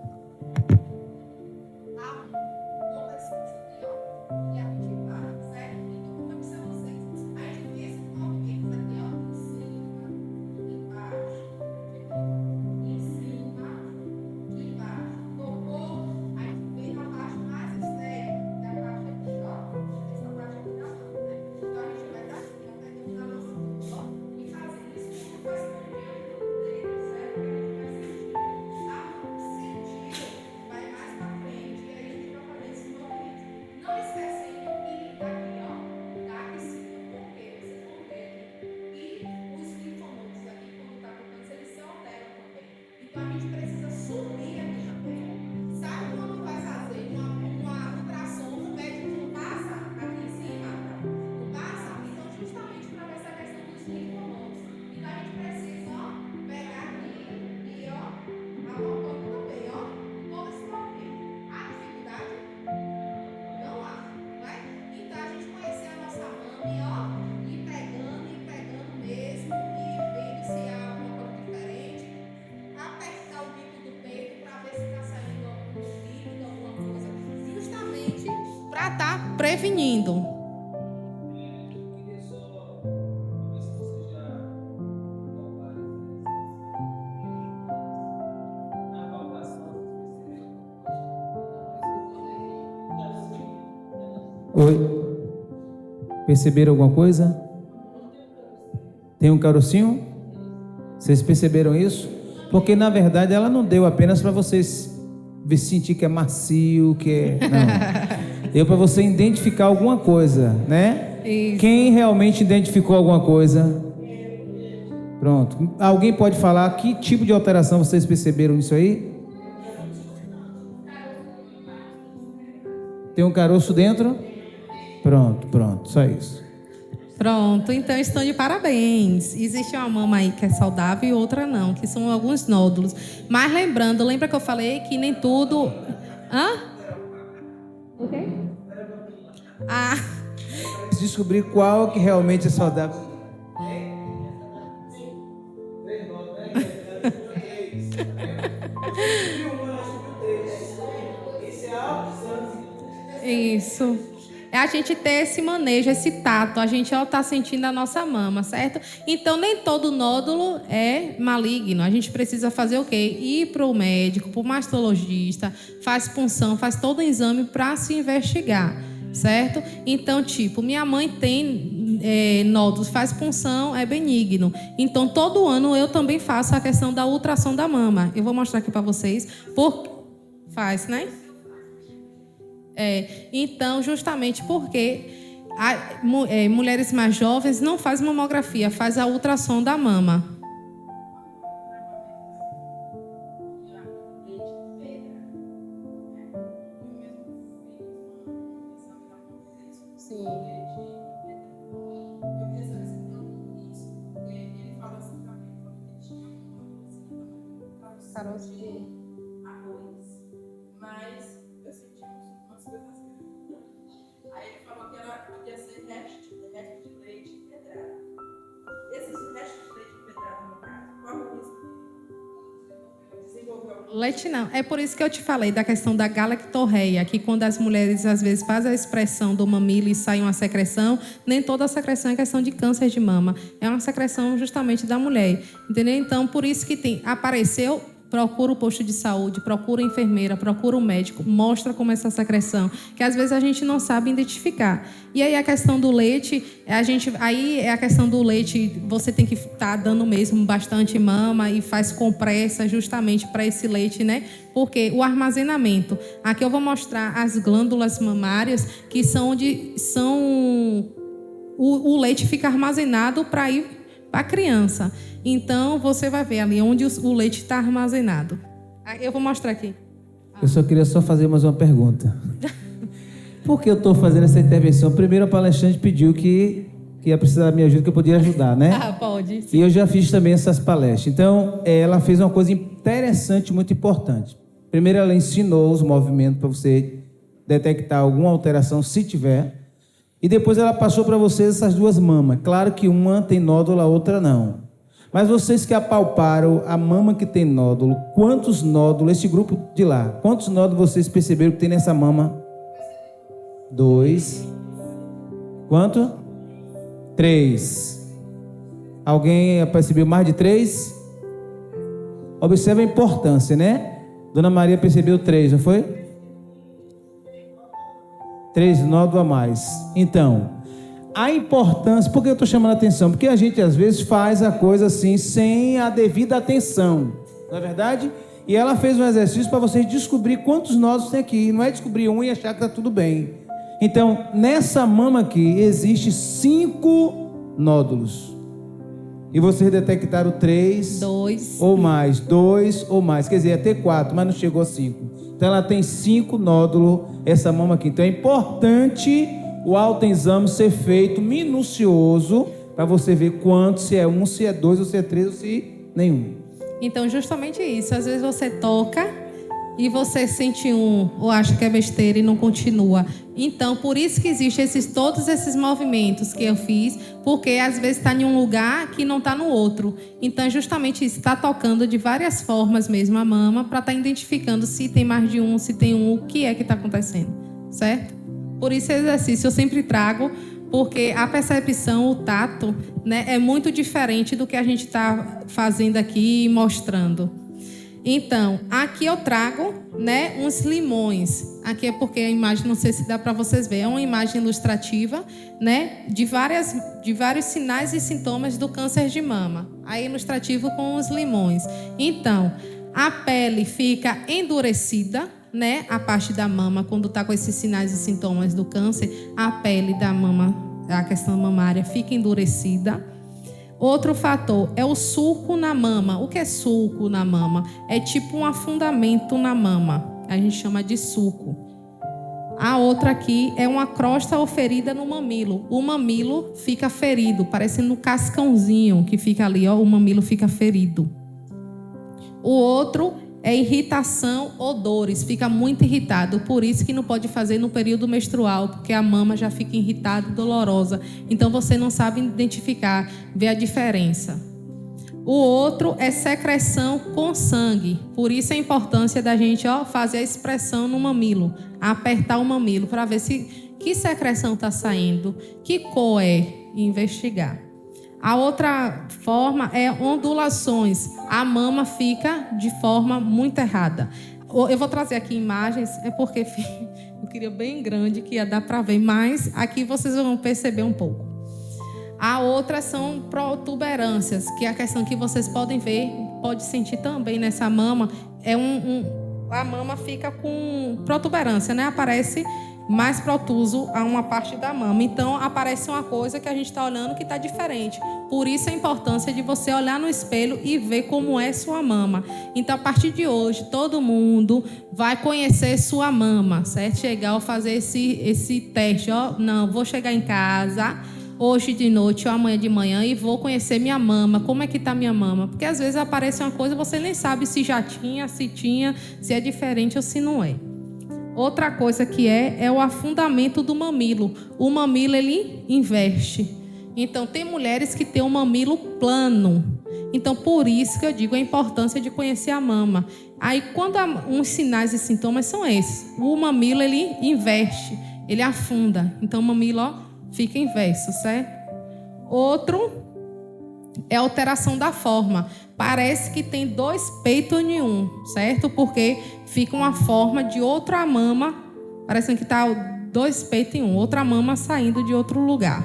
prevenindo. Oi. Perceberam alguma coisa? Tem um carocinho? Vocês perceberam isso? Porque na verdade ela não deu apenas para vocês sentir que é macio, que é... Não. Deu para você identificar alguma coisa, né? Isso. Quem realmente identificou alguma coisa? Pronto. Alguém pode falar que tipo de alteração vocês perceberam nisso aí? Tem um caroço dentro? Pronto, só isso. Pronto, então estão de parabéns. Existe uma mama aí que é saudável e outra não, que são alguns nódulos. Mas lembra que eu falei que nem tudo... Hã? O quê? Ah... Descobrir qual que realmente é saudável. Isso. É a gente ter esse manejo, esse tato. A gente está sentindo a nossa mama, certo? Então, nem todo nódulo é maligno. A gente precisa fazer o quê? Ir para o médico, para o mastologista, faz punção, faz todo o exame para se investigar, certo? Então, tipo, minha mãe tem nódulos, faz punção, é benigno. Então, todo ano eu também faço a questão da ultrassom da mama. Eu vou mostrar aqui para vocês. Faz, né? Então, justamente porque mulheres mais jovens não fazem mamografia, faz a ultrassom da mama. Sim. Aí ele falou que podia ser resto de leite pedrado. Esses restos de leite pedrado, no caso, qual é o risco de desenvolver algum... Leite não. É por isso que eu te falei da questão da galactorreia, que quando as mulheres às vezes fazem a expressão do mamilo e sai uma secreção, nem toda a secreção é questão de câncer de mama. É uma secreção justamente da mulher. Entendeu? Então, por isso que apareceu... Procura o posto de saúde, procura a enfermeira, procura o médico, mostra como é essa secreção, que às vezes a gente não sabe identificar. E aí a questão do leite, você tem que estar dando mesmo bastante mama e faz compressa justamente para esse leite, né? Porque o armazenamento, aqui eu vou mostrar as glândulas mamárias, que são onde o leite fica armazenado para ir para a criança. Então, você vai ver ali onde o leite está armazenado. Eu vou mostrar aqui. Eu só queria fazer mais uma pergunta. Por que eu estou fazendo essa intervenção? Primeiro, a palestrante pediu que ia precisar da minha ajuda, que eu podia ajudar, né? Pode. Sim. E eu já fiz também essas palestras. Então, ela fez uma coisa interessante, muito importante. Primeiro, ela ensinou os movimentos para você detectar alguma alteração, se tiver. E depois ela passou para vocês essas duas mamas. Claro que uma tem nódulo, a outra não. Mas vocês que apalparam a mama que tem nódulo, quantos nódulos, esse grupo de lá, quantos nódulos vocês perceberam que tem nessa mama? 2. Quanto? 3. Alguém percebeu mais de 3? Observe a importância, né? Dona Maria percebeu 3, não foi? 3 nódulos a mais. Então... a importância, por que eu estou chamando a atenção? Porque a gente às vezes faz a coisa assim sem a devida atenção, não é verdade? E ela fez um exercício para vocês descobrir quantos nódulos tem aqui. Não é descobrir um e achar que está tudo bem. Então, nessa mama aqui existe 5 nódulos. E vocês detectaram 3 ou mais, 2 ou mais. Quer dizer, ia ter 4, mas não chegou a 5. Então ela tem 5 nódulos, essa mama aqui. Então é importante o autoexame ser feito minucioso para você ver quanto, se é 1, se é 2, ou se é 3, ou se nenhum. Então, justamente isso. Às vezes você toca e você sente ou acha que é besteira e não continua. Então, por isso que existem todos esses movimentos que eu fiz, porque às vezes está em um lugar que não está no outro. Então, é justamente isso. Está tocando de várias formas mesmo a mama para estar identificando se tem mais de um, se tem um, o que é que está acontecendo. Certo? Por isso, esse exercício eu sempre trago, porque a percepção, o tato, né, é muito diferente do que a gente está fazendo aqui e mostrando. Então, aqui eu trago, né, uns limões. Aqui é porque a imagem, não sei se dá para vocês verem, é uma imagem ilustrativa, né, de vários sinais e sintomas do câncer de mama. Aí ilustrativo com os limões. Então, a pele fica endurecida, né, a parte da mama, quando está com esses sinais e sintomas do câncer, a pele da mama, a questão mamária, fica endurecida. Outro fator é o sulco na mama. O que é sulco na mama? É tipo um afundamento na mama. A gente chama de sulco. A outra aqui é uma crosta ou ferida no mamilo. O mamilo fica ferido, parecendo um cascãozinho que fica ali, ó, o mamilo fica ferido. O outro é irritação ou dores, fica muito irritado, por isso que não pode fazer no período menstrual, porque a mama já fica irritada e dolorosa. Então você não sabe identificar, ver a diferença. O outro é secreção com sangue, por isso a importância da gente, ó, fazer a expressão no mamilo, apertar o mamilo para ver que secreção está saindo, que cor é, e investigar. A outra forma é ondulações. A mama fica de forma muito errada. Eu vou trazer aqui imagens, é porque eu queria bem grande, que ia dar para ver, mas aqui vocês vão perceber um pouco. A outra são protuberâncias, que é a questão que vocês podem ver, pode sentir também nessa mama, a mama fica com protuberância, né? Aparece mais protuso a uma parte da mama. Então, aparece uma coisa que a gente está olhando que está diferente. Por isso, a importância de você olhar no espelho e ver como é sua mama. Então, a partir de hoje, todo mundo vai conhecer sua mama, certo? Chegar ou fazer esse teste. Ó, não, vou chegar em casa hoje de noite ou amanhã de manhã e vou conhecer minha mama. Como é que está minha mama? Porque, às vezes, aparece uma coisa e você nem sabe se já tinha, se é diferente ou se não é. Outra coisa que é o afundamento do mamilo. O mamilo, ele investe. Então, tem mulheres que têm um mamilo plano. Então, por isso que eu digo a importância de conhecer a mama. Aí, quando uns sinais e sintomas são esses. O mamilo, ele investe, ele afunda. Então, o mamilo, ó, fica inverso, certo? Outro é alteração da forma. Parece que tem 2 peitos em um, certo? Porque fica uma forma de outra mama, parecendo que está 2 peitos em um, outra mama saindo de outro lugar.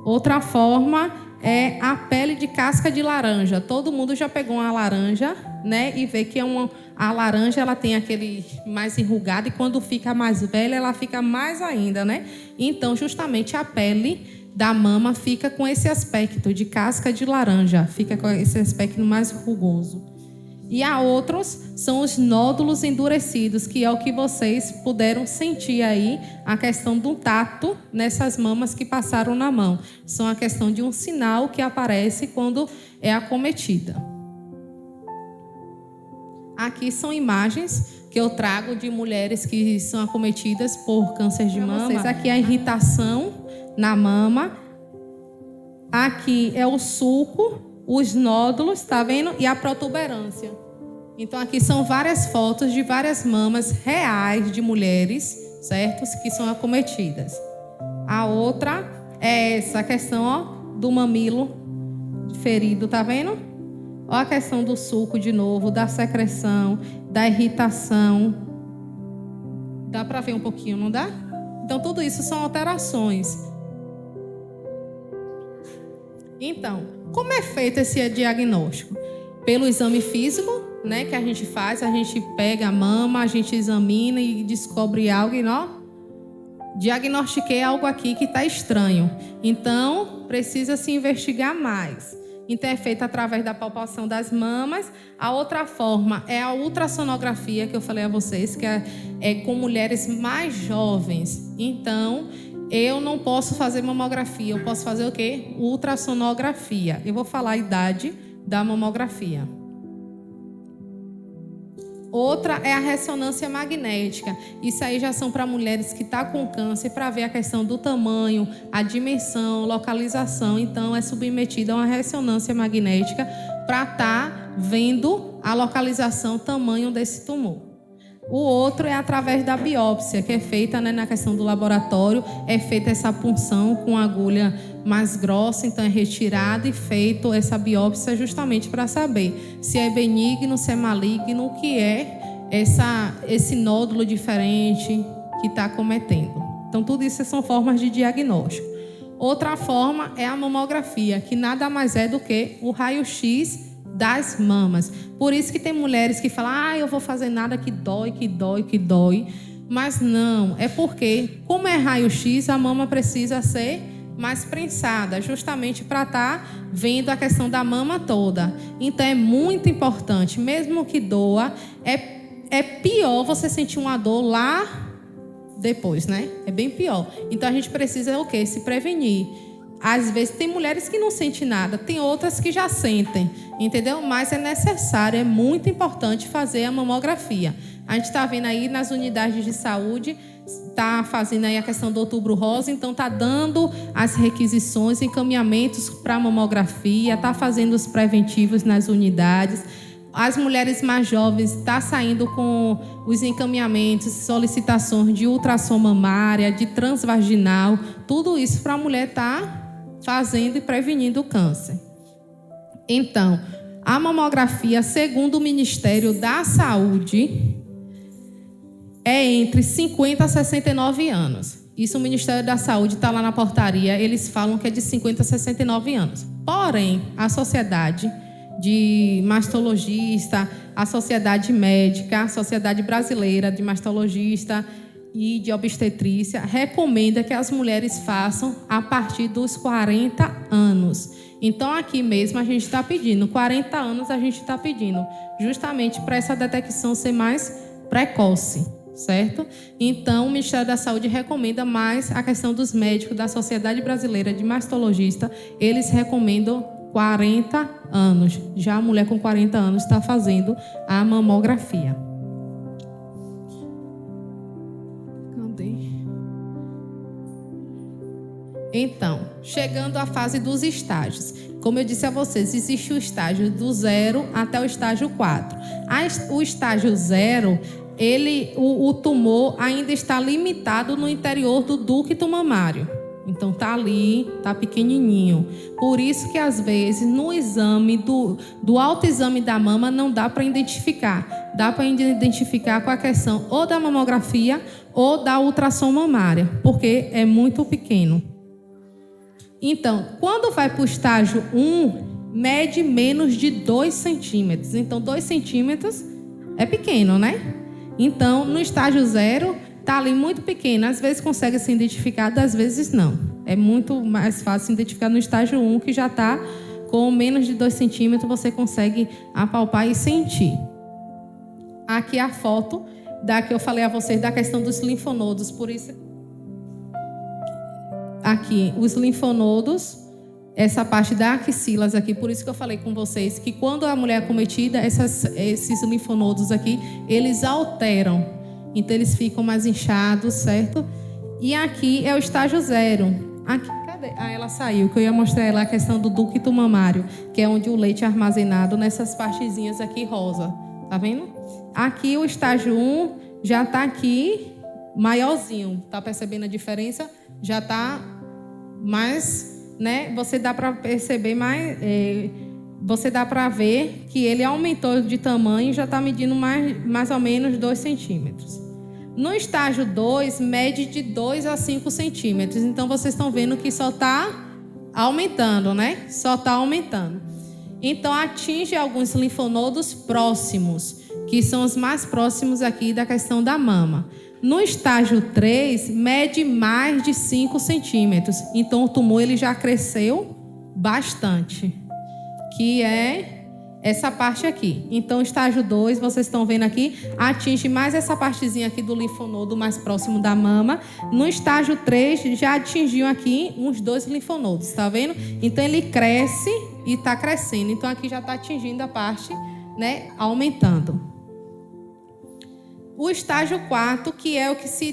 Outra forma é a pele de casca de laranja. Todo mundo já pegou uma laranja, né? E vê que a laranja, ela tem aquele mais enrugado, e quando fica mais velha, ela fica mais ainda, né? Então, justamente a pele da mama fica com esse aspecto de casca de laranja, fica com esse aspecto mais rugoso. E a outros são os nódulos endurecidos, que é o que vocês puderam sentir aí, a questão do tato nessas mamas que passaram na mão. São a questão de um sinal que aparece quando é acometida. Aqui são imagens que eu trago de mulheres que são acometidas por câncer de mama. Aqui é a irritação na mama. Aqui é o sulco, os nódulos, tá vendo? E a protuberância. Então, aqui são várias fotos de várias mamas reais de mulheres, certo? Que são acometidas. A outra é essa questão, ó, do mamilo ferido, tá vendo? Ó a questão do sulco de novo, da secreção, da irritação. Dá para ver um pouquinho, não dá? Então, tudo isso são alterações. Então, como é feito esse diagnóstico? Pelo exame físico, né, que a gente faz, a gente pega a mama, a gente examina e descobre algo e, ó, diagnostiquei algo aqui que está estranho. Então, precisa se investigar mais. Então, é feito através da palpação das mamas. A outra forma é a ultrassonografia, que eu falei a vocês, que é com mulheres mais jovens. Então, eu não posso fazer mamografia. Eu posso fazer o quê? Ultrassonografia. Eu vou falar a idade da mamografia. Outra é a ressonância magnética. Isso aí já são para mulheres que estão com câncer, para ver a questão do tamanho, a dimensão, localização. Então, é submetida a uma ressonância magnética para estar vendo a localização, tamanho desse tumor. O outro é através da biópsia, que é feita, né, na questão do laboratório, é feita essa punção com agulha mais grossa, então é retirada e feito essa biópsia justamente para saber se é benigno, se é maligno, o que é esse nódulo diferente que está cometendo. Então, tudo isso são formas de diagnóstico. Outra forma é a mamografia, que nada mais é do que o raio-x das mamas. Por isso que tem mulheres que falam, eu vou fazer nada que dói, que dói, que dói. Mas não, é porque, como é raio-x, a mama precisa ser mais prensada, justamente para estar vendo a questão da mama toda. Então é muito importante, mesmo que doa, é pior você sentir uma dor lá depois, né? É bem pior. Então a gente precisa o quê? Se prevenir. Às vezes tem mulheres que não sentem nada, tem outras que já sentem, entendeu? Mas é necessário, é muito importante fazer a mamografia. A gente está vendo aí nas unidades de saúde, está fazendo aí a questão do Outubro Rosa, então está dando as requisições, encaminhamentos para a mamografia, está fazendo os preventivos nas unidades. As mulheres mais jovens estão saindo com os encaminhamentos, solicitações de ultrassom mamária, de transvaginal, tudo isso para a mulher estar fazendo e prevenindo o câncer. Então, a mamografia, segundo o Ministério da Saúde, é entre 50 a 69 anos. Isso o Ministério da Saúde está lá na portaria, eles falam que é de 50 a 69 anos. Porém, a Sociedade de Mastologista, a Sociedade Médica, a Sociedade Brasileira de Mastologista e de Obstetrícia recomenda que as mulheres façam a partir dos 40 anos. Então, aqui mesmo a gente está pedindo, 40 anos a gente está pedindo, justamente para essa detecção ser mais precoce, certo? Então, o Ministério da Saúde recomenda mais a questão dos médicos da Sociedade Brasileira de Mastologista, eles recomendam 40 anos. Já a mulher com 40 anos está fazendo a mamografia. Então, chegando à fase dos estágios. Como eu disse a vocês, existe o estágio do 0 até o estágio 4. O estágio 0, o tumor ainda está limitado no interior do ducto mamário. Então, está ali, está pequenininho. Por isso que, às vezes, no exame, do autoexame da mama, não dá para identificar. Dá para identificar com a questão ou da mamografia ou da ultrassom mamária, porque é muito pequeno. Então, quando vai para o estágio 1, mede menos de 2 centímetros. Então, 2 centímetros é pequeno, né? Então, no estágio 0, está ali muito pequeno. Às vezes consegue ser identificado, às vezes não. É muito mais fácil se identificar no estágio 1, que já está com menos de 2 centímetros, você consegue apalpar e sentir. Aqui a foto da que eu falei a vocês da questão dos linfonodos. Por isso, aqui, os linfonodos, essa parte da axilas aqui, por isso que eu falei com vocês que quando a mulher é acometida, esses linfonodos aqui, eles alteram. Então, eles ficam mais inchados, certo? E aqui é o estágio 0. Aqui, cadê? Ela saiu, que eu ia mostrar ela a questão do ducto mamário, que é onde o leite é armazenado nessas partezinhas aqui rosa. Tá vendo? Aqui o estágio 1 já tá aqui maiorzinho. Tá percebendo a diferença? Já tá mais, né? Você dá para perceber mais... você dá para ver que ele aumentou de tamanho e já está medindo mais ou menos 2 centímetros. No estágio 2, mede de 2 a 5 centímetros. Então, vocês estão vendo que só está aumentando, né? Só está aumentando. Então, atinge alguns linfonodos próximos, que são os mais próximos aqui da questão da mama. No estágio 3, mede mais de 5 centímetros. Então, o tumor ele já cresceu bastante, que é essa parte aqui. Então, estágio 2, vocês estão vendo aqui, atinge mais essa partezinha aqui do linfonodo mais próximo da mama. No estágio 3, já atingiu aqui uns 2 linfonodos, tá vendo? Então, ele cresce e está crescendo. Então, aqui já está atingindo a parte, né, aumentando. O estágio 4, que é o que se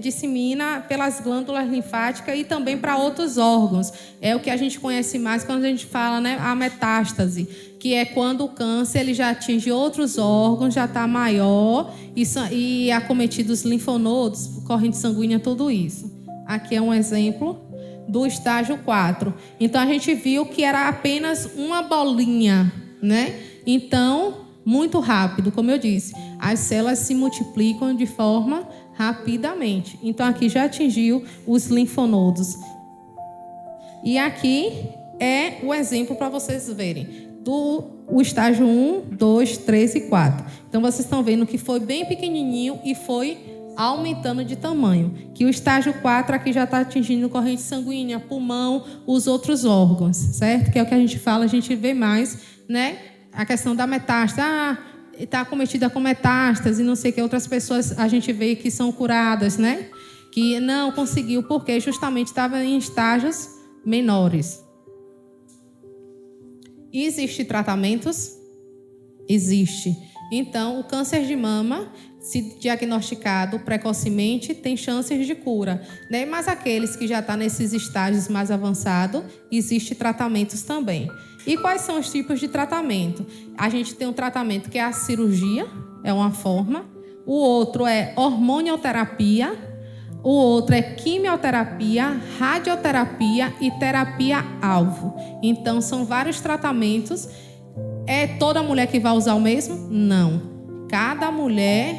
dissemina pelas glândulas linfáticas e também para outros órgãos. É o que a gente conhece mais quando a gente fala, né, a metástase, que é quando o câncer ele já atinge outros órgãos, já está maior e acometido os linfonodos, corrente sanguínea, tudo isso. Aqui é um exemplo do estágio 4. Então, a gente viu que era apenas uma bolinha, né? Então, muito rápido, como eu disse, as células se multiplicam de forma rapidamente. Então, aqui já atingiu os linfonodos. E aqui é o exemplo para vocês verem o estágio 1, 2, 3 e 4. Então, vocês estão vendo que foi bem pequenininho e foi aumentando de tamanho. Que o estágio 4 aqui já está atingindo corrente sanguínea, pulmão, os outros órgãos, certo? Que é o que a gente fala, a gente vê mais, né? A questão da metástase. Está acometida com metástase, não sei o que. Outras pessoas a gente vê que são curadas, né? Que não conseguiu, porque justamente estava em estágios menores. Existem tratamentos? Existe. Então, o câncer de mama, se diagnosticado precocemente, tem chances de cura, né? Mas aqueles que já estão nesses estágios mais avançados, existem tratamentos também. E quais são os tipos de tratamento? A gente tem um tratamento que é a cirurgia, é uma forma. O outro é hormonioterapia. O outro é quimioterapia, radioterapia e terapia-alvo. Então, são vários tratamentos. É toda mulher que vai usar o mesmo? Não. Cada mulher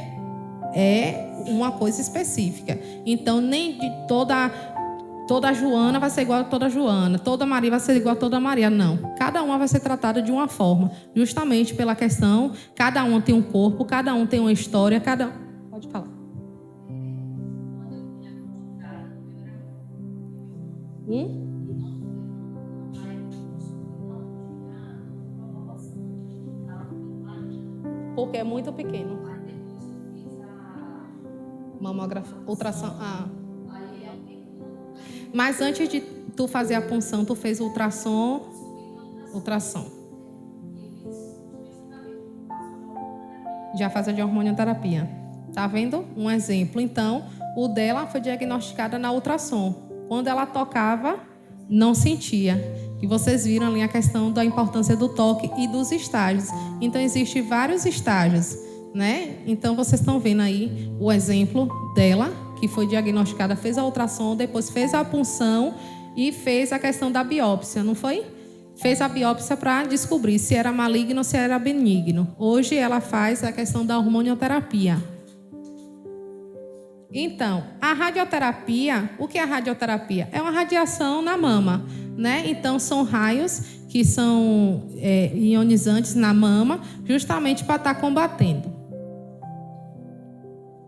é uma coisa específica. Então, nem de toda Joana vai ser igual a toda Joana, toda Maria vai ser igual a toda Maria. Não. Cada uma vai ser tratada de uma forma, justamente pela questão, cada um tem um corpo, cada um tem uma história, Pode falar. Porque é muito pequeno. Mamografia, ultrassom. Mas antes de tu fazer a punção, tu fez ultrassom. Já faz a de hormonioterapia. Tá vendo? Um exemplo. Então, o dela foi diagnosticada na ultrassom. Quando ela tocava, não sentia. E vocês viram ali a questão da importância do toque e dos estágios. Então, existem vários estágios, né? Então, vocês estão vendo aí o exemplo dela, que foi diagnosticada, fez a ultrassom, depois fez a punção e fez a questão da biópsia, não foi? Fez a biópsia para descobrir se era maligno ou se era benigno. Hoje, ela faz a questão da hormonioterapia. Então, a radioterapia, o que é a radioterapia? É uma radiação na mama, né? Então, são raios que são ionizantes na mama, justamente para estar combatendo,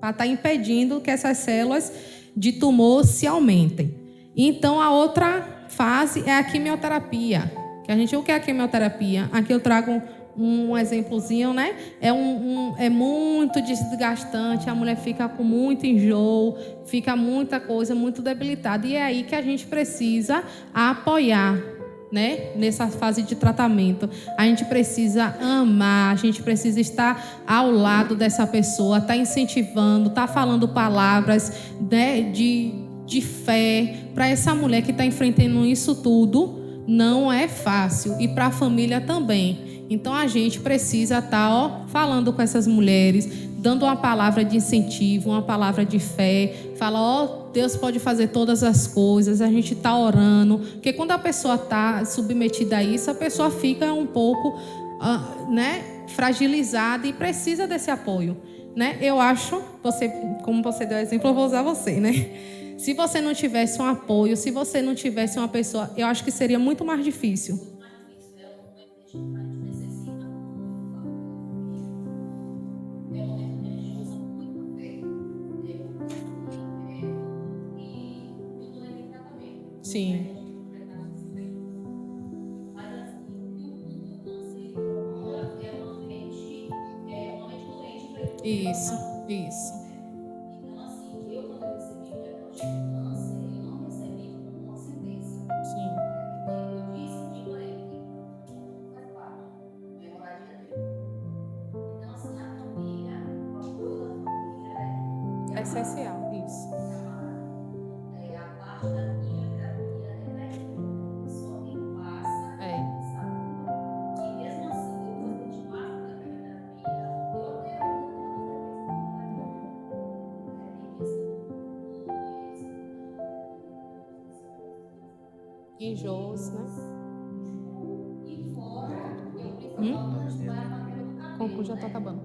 para estar impedindo que essas células de tumor se aumentem. Então, a outra fase é a quimioterapia. O que é a quimioterapia? Aqui eu trago um exemplozinho, né? É muito desgastante, a mulher fica com muito enjoo, fica muita coisa, muito debilitada. E é aí que a gente precisa apoiar, né? Nessa fase de tratamento. A gente precisa amar, a gente precisa estar ao lado dessa pessoa, estar incentivando, estar falando palavras, né, de fé para essa mulher que está enfrentando isso tudo. Não é fácil. E para a família também. Então, a gente precisa estar falando com essas mulheres, dando uma palavra de incentivo, uma palavra de fé. Fala, Deus pode fazer todas as coisas, a gente está orando. Porque quando a pessoa está submetida a isso, a pessoa fica um pouco fragilizada e precisa desse apoio, né? Eu acho, como você deu exemplo, eu vou usar você, né? Se você não tivesse um apoio, se você não tivesse uma pessoa, eu acho que seria muito mais difícil. Sim. Isso. Então, assim, eu quando eu recebi o diagnóstico de câncer, eu não recebi com uma sentença. Sim. Eu disse de moleque, faz parte, não é hemorragia dele. Então, assim, a família, o apoio da família, essencial, isso. A parte da quimioterapia só quem passa sabe. E mesmo assim, depois que a gente passa da quimioterapia, eu tenho Enjoos, né? e fora, eu principalmente vai bater no cabelo. Conclui, já tô acabando.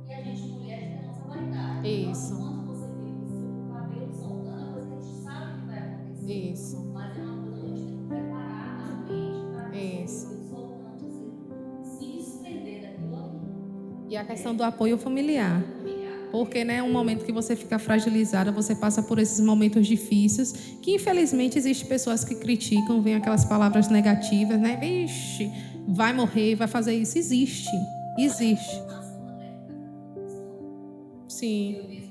E a gente, mulher, tem a nossa vaidade. Isso. Quando você vê o seu cabelo soltando, é uma coisa que a gente sabe que vai acontecer. Isso. Mas é uma coisa que a gente tem que preparar a mente para Isso. soltando, se desprender daquilo ali. E a questão do apoio familiar. Porque, né, um momento que você fica fragilizada, você passa por esses momentos difíceis, que infelizmente existem pessoas que criticam, vem aquelas palavras negativas, né? Vixe, vai morrer, vai fazer isso. Existe. Existe. Sim.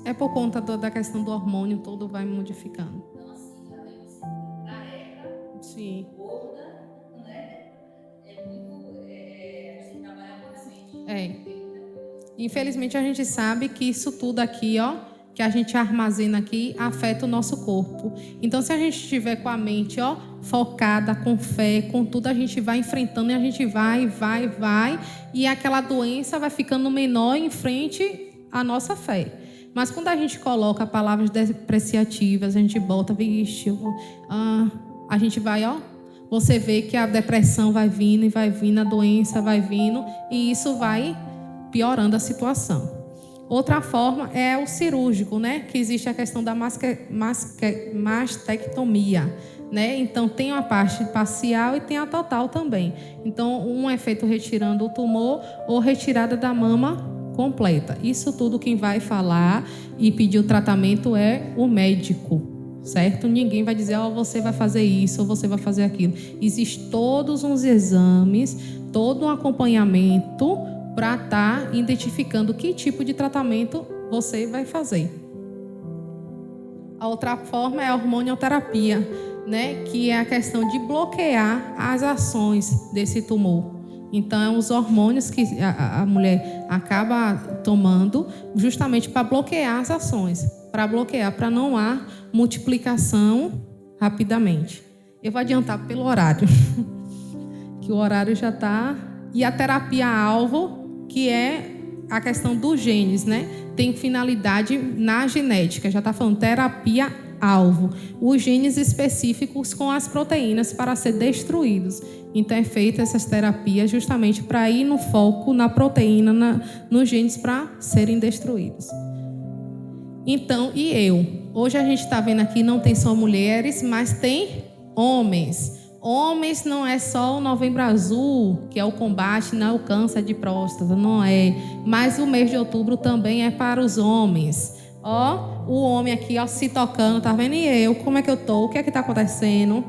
É por conta da questão do hormônio, todo vai modificando. Então, assim, além de você careca, Sim. gorda, né? É muito. A gente trabalha com a mente. É. Infelizmente a gente sabe que isso tudo aqui, ó, que a gente armazena aqui, afeta o nosso corpo. Então, se a gente estiver com a mente, ó, focada, com fé, com tudo, a gente vai enfrentando e a gente vai, e aquela doença vai ficando menor em frente à nossa fé. Mas quando a gente coloca palavras depreciativas, a gente bota, vixe, a gente vai, ó, você vê que a depressão vai vindo, a doença vai vindo, e isso vai piorando a situação. Outra forma é o cirúrgico, né? Que existe a questão da mastectomia, né? Então, tem a parte parcial e tem a total também. Então, um é feito retirando o tumor ou retirada da mama completa. Isso tudo quem vai falar e pedir o tratamento é o médico, certo? Ninguém vai dizer, você vai fazer isso ou você vai fazer aquilo. Existem todos uns exames, todo um acompanhamento para estar identificando que tipo de tratamento você vai fazer. A outra forma é a hormonioterapia, né? Que é a questão de bloquear as ações desse tumor. Então, os hormônios que a mulher acaba tomando justamente para bloquear as ações, para não há multiplicação rapidamente. Eu vou adiantar pelo horário, que o horário já está. E a terapia-alvo, que é a questão dos genes, né? Tem finalidade na genética, já está falando terapia-alvo. Os genes específicos com as proteínas para ser destruídos. Então, é feita essas terapias justamente para ir no foco, na proteína, nos genes para serem destruídos. Então, hoje a gente está vendo aqui, não tem só mulheres, mas tem homens. Homens não é só o Novembro Azul, que é o combate ao câncer de próstata, não é. Mas o mês de outubro também é para os homens. Ó, o homem aqui, ó, se tocando, tá vendo? E eu, como é que eu tô? O que é que tá acontecendo?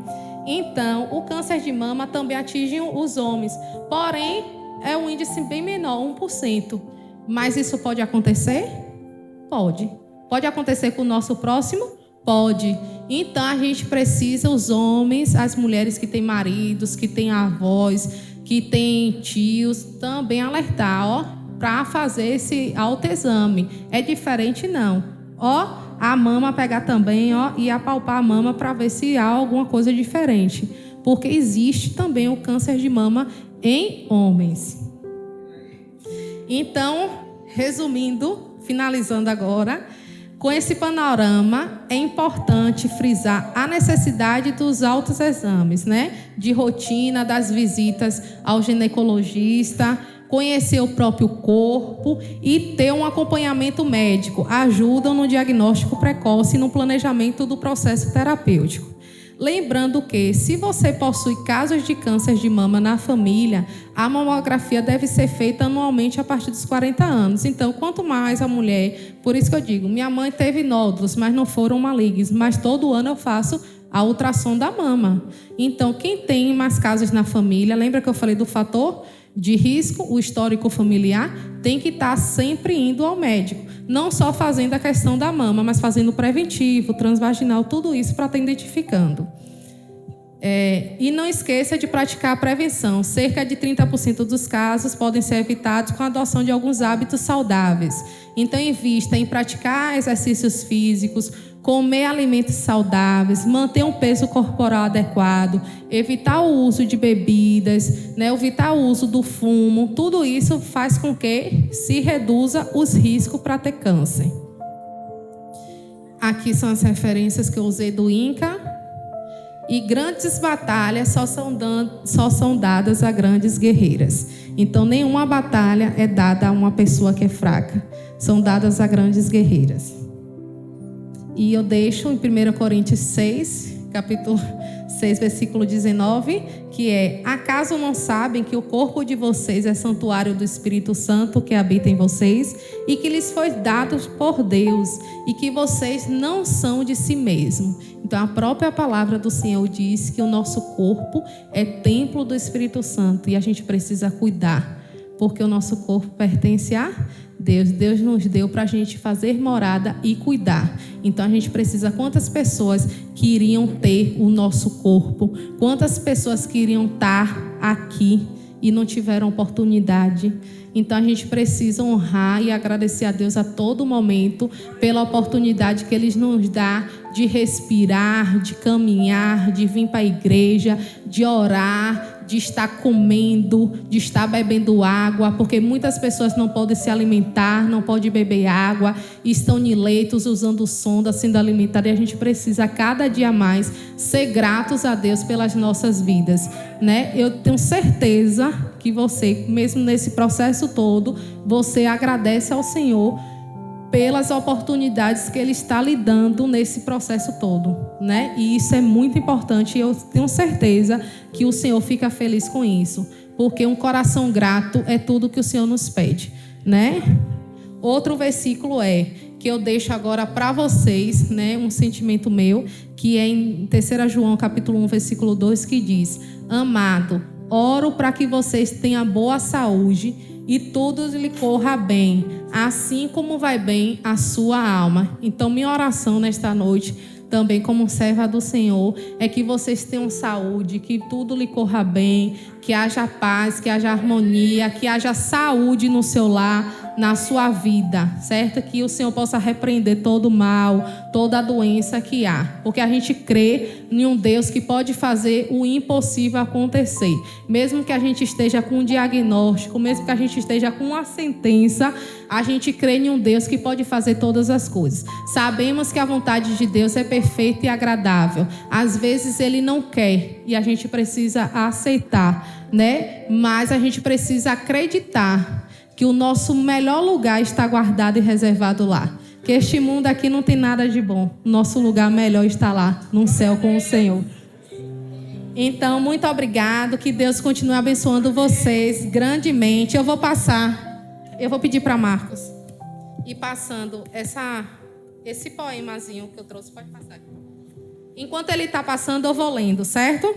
Então, o câncer de mama também atinge os homens. Porém, é um índice bem menor, 1%. Mas isso pode acontecer? Pode. Pode acontecer com o nosso próximo? Pode. Então, a gente precisa, os homens, as mulheres que têm maridos, que têm avós, que têm tios, também alertar, ó, para fazer esse autoexame. É diferente, não. Ó, a mama pegar também, ó, e apalpar a mama para ver se há alguma coisa diferente. Porque existe também o câncer de mama em homens. Então, resumindo, finalizando agora, com esse panorama, é importante frisar a necessidade dos autoexames, né? De rotina, das visitas ao ginecologista, conhecer o próprio corpo e ter um acompanhamento médico. Ajudam no diagnóstico precoce e no planejamento do processo terapêutico. Lembrando que, se você possui casos de câncer de mama na família, a mamografia deve ser feita anualmente a partir dos 40 anos. Então, quanto mais a mulher... Por isso que eu digo, minha mãe teve nódulos, mas não foram malignos. Mas todo ano eu faço a ultrassom da mama. Então, quem tem mais casos na família... Lembra que eu falei do fator de risco, o histórico familiar, tem que estar sempre indo ao médico. Não só fazendo a questão da mama, mas fazendo preventivo, transvaginal, tudo isso para estar identificando. E não esqueça de praticar a prevenção. Cerca de 30% dos casos podem ser evitados com a adoção de alguns hábitos saudáveis. Então, invista em praticar exercícios físicos, comer alimentos saudáveis, manter um peso corporal adequado, evitar o uso de bebidas, evitar o uso do fumo. Tudo isso faz com que se reduza os riscos para ter câncer. Aqui são as referências que eu usei do INCA. E grandes batalhas só são dadas a grandes guerreiras. Então, nenhuma batalha é dada a uma pessoa que é fraca. São dadas a grandes guerreiras. E eu deixo em 1 Coríntios 6, capítulo 6, versículo 19, que é: acaso não sabem que o corpo de vocês é santuário do Espírito Santo que habita em vocês e que lhes foi dado por Deus e que vocês não são de si mesmos? Então, a própria palavra do Senhor diz que o nosso corpo é templo do Espírito Santo e a gente precisa cuidar, porque o nosso corpo pertence a Deus. Deus nos deu para a gente fazer morada e cuidar. Então, a gente precisa... Quantas pessoas queriam ter o nosso corpo? Quantas pessoas queriam estar aqui e não tiveram oportunidade? Então, a gente precisa honrar e agradecer a Deus a todo momento pela oportunidade que Ele nos dá de respirar, de caminhar, de vir para a igreja, de orar, de estar comendo, de estar bebendo água, porque muitas pessoas não podem se alimentar, não podem beber água, estão em leitos usando sonda, sendo alimentados, e a gente precisa cada dia mais ser gratos a Deus pelas nossas vidas, Eu tenho certeza que você, mesmo nesse processo todo, você agradece ao Senhor pelas oportunidades que Ele está lhe dando nesse processo todo, E isso é muito importante, e eu tenho certeza que o Senhor fica feliz com isso, porque um coração grato é tudo que o Senhor nos pede, Outro versículo que eu deixo agora para vocês, um sentimento meu, que é em 3 João, capítulo 1, versículo 2, que diz: amado, oro para que vocês tenham boa saúde e tudo lhe corra bem, assim como vai bem a sua alma. Então, minha oração nesta noite, também como serva do Senhor, é que vocês tenham saúde, que tudo lhe corra bem, que haja paz, que haja harmonia, que haja saúde no seu lar, na sua vida, certo? Que o Senhor possa repreender todo o mal, toda a doença que há, porque a gente crê em um Deus que pode fazer o impossível acontecer. Mesmo que a gente esteja com um diagnóstico, mesmo que a gente esteja com uma sentença, a gente crê em um Deus que pode fazer todas as coisas. Sabemos que a vontade de Deus é perfeita e agradável. Às vezes Ele não quer e a gente precisa aceitar, Mas a gente precisa acreditar que o nosso melhor lugar está guardado e reservado lá. Que este mundo aqui não tem nada de bom. Nosso lugar melhor está lá, no céu com o Senhor. Então, muito obrigado. Que Deus continue abençoando vocês grandemente. Eu vou pedir para Marcos ir passando esse poemazinho que eu trouxe. Pode passar. Enquanto ele está passando, eu vou lendo, certo?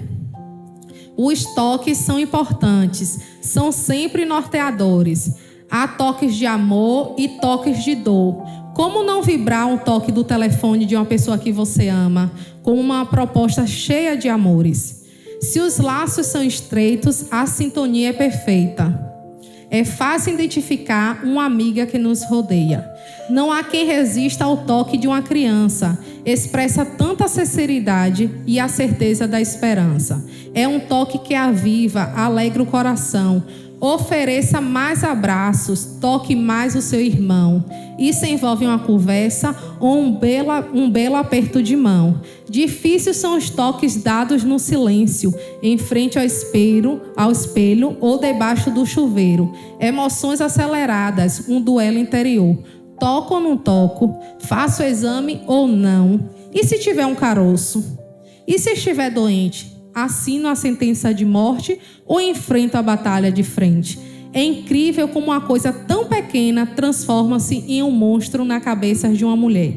Os toques são importantes, são sempre norteadores. Há toques de amor e toques de dor. Como não vibrar um toque do telefone de uma pessoa que você ama, com uma proposta cheia de amores? Se os laços são estreitos, a sintonia é perfeita. É fácil identificar uma amiga que nos rodeia. Não há quem resista ao toque de uma criança. Expressa tanta sinceridade e a certeza da esperança. É um toque que aviva, alegra o coração. Ofereça mais abraços, toque mais o seu irmão. Isso envolve uma conversa ou um belo aperto de mão. Difíceis são os toques dados no silêncio, em frente ao espelho ou debaixo do chuveiro. Emoções aceleradas, um duelo interior. Toco ou não toco? Faço o exame ou não? E se tiver um caroço? E se estiver doente? Assino a sentença de morte ou enfrento a batalha de frente? É incrível como uma coisa tão pequena transforma-se em um monstro na cabeça de uma mulher.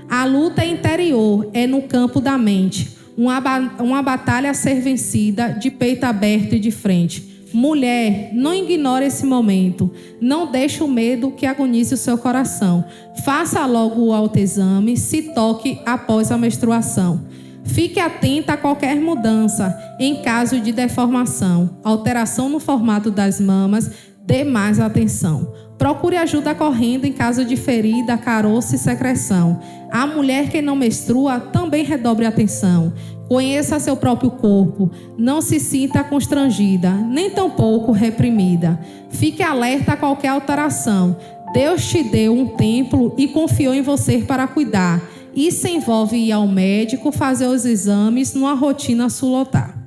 A luta interior é no campo da mente. Uma batalha a ser vencida de peito aberto e de frente. Mulher, não ignore esse momento. Não deixe o medo que agonize o seu coração. Faça logo o autoexame, se toque após a menstruação. Fique atenta a qualquer mudança em caso de deformação, alteração no formato das mamas, dê mais atenção. Procure ajuda correndo em caso de ferida, caroço e secreção. A mulher que não menstrua também redobre atenção. Conheça seu próprio corpo, não se sinta constrangida, nem tampouco reprimida. Fique alerta a qualquer alteração. Deus te deu um templo e confiou em você para cuidar. Isso envolve ir ao médico, fazer os exames numa rotina sulotar.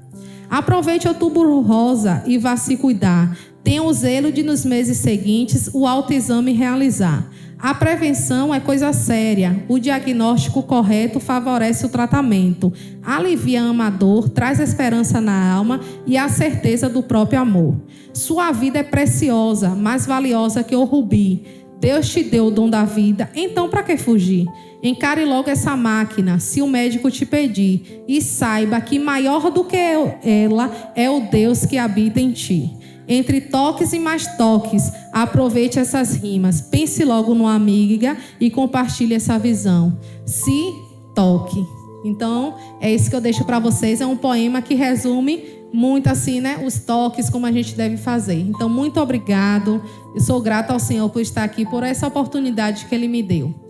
Aproveite o Outubro Rosa e vá se cuidar. Tenha o zelo de nos meses seguintes o autoexame realizar. A prevenção é coisa séria. O diagnóstico correto favorece o tratamento. Alivia a dor, traz esperança na alma e a certeza do próprio amor. Sua vida é preciosa, mais valiosa que o rubi. Deus te deu o dom da vida, então para que fugir? Encare logo essa máquina, se o médico te pedir, e saiba que maior do que ela é o Deus que habita em ti. Entre toques e mais toques, aproveite essas rimas, pense logo numa amiga e compartilhe essa visão. Se toque. Então, é isso que eu deixo para vocês. É um poema que resume muito assim, né, os toques, como a gente deve fazer. Então, muito obrigado. Eu sou grata ao Senhor por estar aqui, por essa oportunidade que Ele me deu.